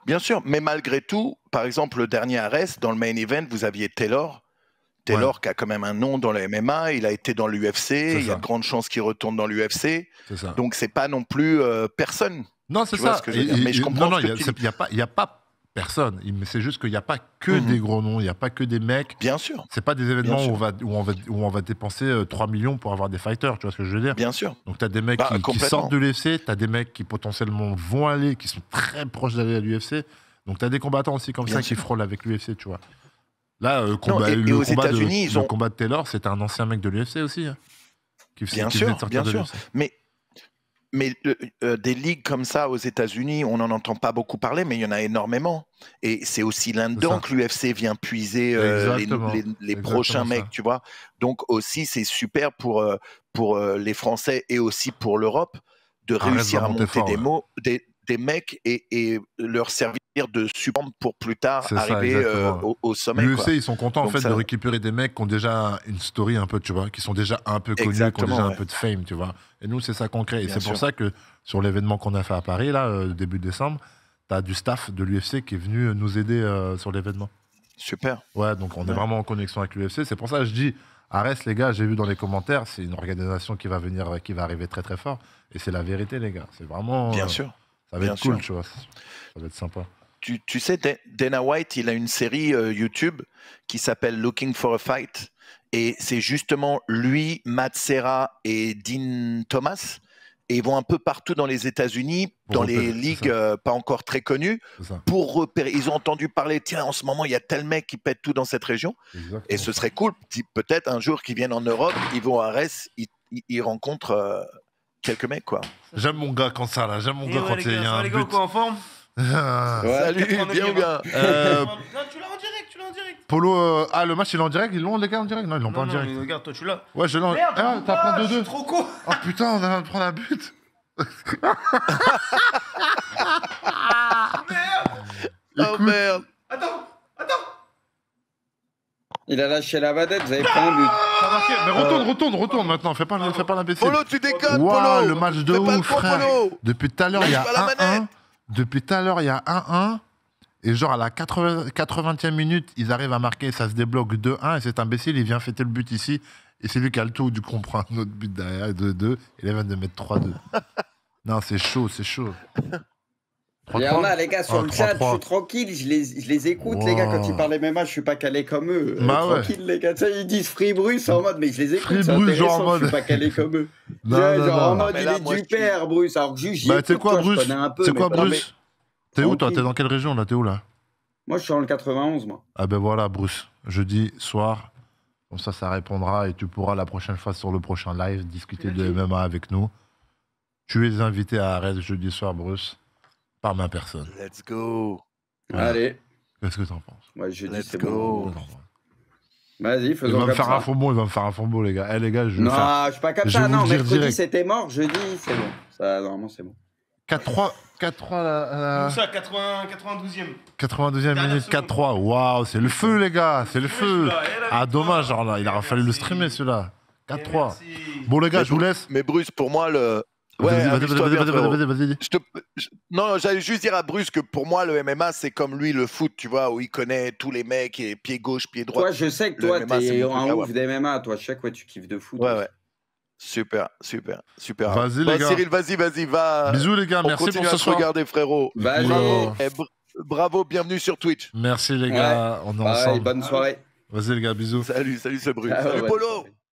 Bien sûr, mais malgré tout, par exemple, le dernier Arès, dans le main event, vous aviez Taylor. Taylor qui a quand même un nom dans le MMA, il a été dans l'UFC, il y a ça. de grandes chances qu'il retourne dans l'UFC. C'est ça. Donc c'est pas non plus personne. Non, c'est Tu vois ça. ce que je veux dire. Mais je comprends non, ce que tu dis. il n'y a pas personne. C'est juste qu'il n'y a pas que des gros noms, il n'y a pas que des mecs. Bien sûr, C'est pas des événements Bien où on va dépenser 3 millions pour avoir des fighters, tu vois ce que je veux dire? bien sûr. Donc tu as des mecs qui complètement. sortent de l'UFC, tu as des mecs qui potentiellement vont aller, qui sont très proches d'aller à l'UFC. Donc tu as des combattants aussi comme Bien ça qui sûr. frôlent avec l'UFC, tu vois. Là, et aux États-Unis, le combat de Taylor, c'était un ancien mec de l'UFC aussi. Hein, qui Bien venait sûr, de sortir bien de sûr. l'UFC. Mais des ligues comme ça aux États-Unis, on n'en entend pas beaucoup parler, mais il y en a énormément. Et c'est aussi là-dedans ça. que l'UFC vient puiser Exactement. les prochains Exactement ça. mecs, tu vois. Donc aussi, c'est super pour les Français et aussi pour l'Europe de Arrête réussir de à monter monter fort, des mecs et leur servir de support pour plus tard C'est ça, arriver exactement. au sommet. L'UFC, quoi. ils sont contents en Donc fait ça- de récupérer des mecs qui ont déjà une story un peu, tu vois, qui sont déjà un peu connus, qui ont Exactement, déjà un ouais. peu de fame, tu vois. Et nous, c'est ça qu'on crée. Et Bien c'est pour sûr. ça que sur l'événement qu'on a fait à Paris, là, début décembre, t'as du staff de l'UFC qui est venu nous aider sur l'événement. Super. Ouais, donc on est Ouais. vraiment en connexion avec l'UFC. C'est pour ça que je dis, Arès, les gars, j'ai vu dans les commentaires, c'est une organisation qui va venir, qui va arriver très très fort. Et c'est la vérité, les gars. C'est vraiment. Bien sûr. Ça va bien être cool, sûr. tu vois. Ça va être sympa. Tu sais, Dana White, il a une série YouTube qui s'appelle Looking for a Fight. Et c'est justement lui, Matt Serra et Dean Thomas. Et ils vont un peu partout dans les États-Unis, Pour dans repérer, les c'est ligues ça. pas encore très connues, C'est ça. pour repérer. Ils ont entendu parler, tiens, en ce moment, il y a tel mec qui pète tout dans cette région. Exactement. Et ce serait cool, peut-être un jour qu'ils viennent en Europe, ils vont à Arès, ils rencontrent quelques mecs, quoi. J'aime mon gars quand ça, là. J'aime mon Et gars ouais, quand les il y gars, a ça va, un les gars, but. quoi, en forme? Ouais. Salut, 89e, bien ou bien Là, tu l'as en direct, tu l'as en direct. Polo, le match il est en direct. Ils l'ont les gars en direct? Non, ils l'ont pas en Non, direct. mais regarde, toi, tu l'as. Ouais, je l'ai. Merde, Ah, t'as ah, pris je suis 2-2. trop con. Oh putain, on vient de prendre un but. Oh Écoute. merde. Attends. Il a lâché la vadette, vous avez pris un but. Ça a marqué. Mais retourne maintenant. Fais pas l'imbécile. Polo, tu déconnes, Ouah, Polo. le match de Fais pas le ouf, con, frère. Polo. Depuis tout à l'heure, il y a Lâche pas la 1-1. manette. Depuis tout à l'heure, il y a 1-1. Et genre, à la 80e minute, ils arrivent à marquer, ça se débloque 2-1, et cet imbécile, il vient fêter le but ici, et c'est lui qui a le tout, du coup, on prend un autre but derrière, 2-2, et là, il vient de mettre 3-2. Non, c'est chaud, c'est chaud. Il y en a, les gars, sur le chat, je 3-3. suis tranquille, je les écoute, les gars, quand ils parlent MMA, je suis pas calé comme eux. Bah ouais. Tranquille, les gars, tu sais, ils disent Free Bruce en mode, mais je les écoute, Free c'est Bruce, intéressant, genre en mode- je suis pas calé comme eux. Non, Ouais, non, genre en non. mode, Mais il là, est moi, du je suis- père, Bruce, alors que juste, Bah, tu sais j'écoute, quoi, toi, je Bruce? connais un peu. C'est quoi, mais pas- Bruce? T'es où, toi? Tranquille. T'es dans quelle région, là? T'es où, là? Moi, je suis dans le 91, moi. Ah ben voilà, Bruce. Jeudi soir, comme ça répondra, et tu pourras, la prochaine fois, sur le prochain live, discuter de MMA avec nous. Tu es invité à Arrête jeudi soir, Bruce, par ma personne. Let's go. Voilà. Allez. Qu'est-ce que t'en penses? Ouais, je dis, Let's c'est go. bon. Vas-y, Il faisons va me comme faire un ça. fombo, il va me faire un fombo, les gars. Eh, les gars, je vais Non, faire je suis pas comme Je vais ça. vous Non, le dire mercredi, direct. c'était mort. Jeudi, c'est bon. Ça, normalement, c'est bon. 4-3 à la Où ça, 92e. 92e Dernière minute, seconde. 4-3. Waouh, c'est le feu, les gars, c'est le feu. celui-là, et la Ah, victoire. dommage, genre, là, il aurait Et fallu le merci. streamer, celui-là. Et 4-3. merci. Bon, les gars, Mais je vous laisse. Mais Bruce, pour moi, le. Ouais, Vas-y, amuse-toi bien, frérot. vas-y. Non, j'allais juste dire à Bruce que pour moi, le MMA, c'est comme lui, le foot, tu vois, où il connaît tous les mecs, et pied gauche, pied droit. Toi, je sais que Le toi, MMA, c'est t'es mon truc un à ouf d'MMA. Toi, je sais que ouais, tu kiffes de foot. Ouais, ouais. Super. Vas-y, les gars. Cyril, vas-y, va. Bisous, les gars, On merci continue pour à ce se soir. regarder, frérot. Vas-y. Bravo. Et bravo, bienvenue sur Twitch. Merci, les gars, on est Pareil, ensemble. bonne soirée. Vas-y, les gars, bisous. Salut, ce Bruce. Ah, Salut, ouais, Polo. bonne soirée.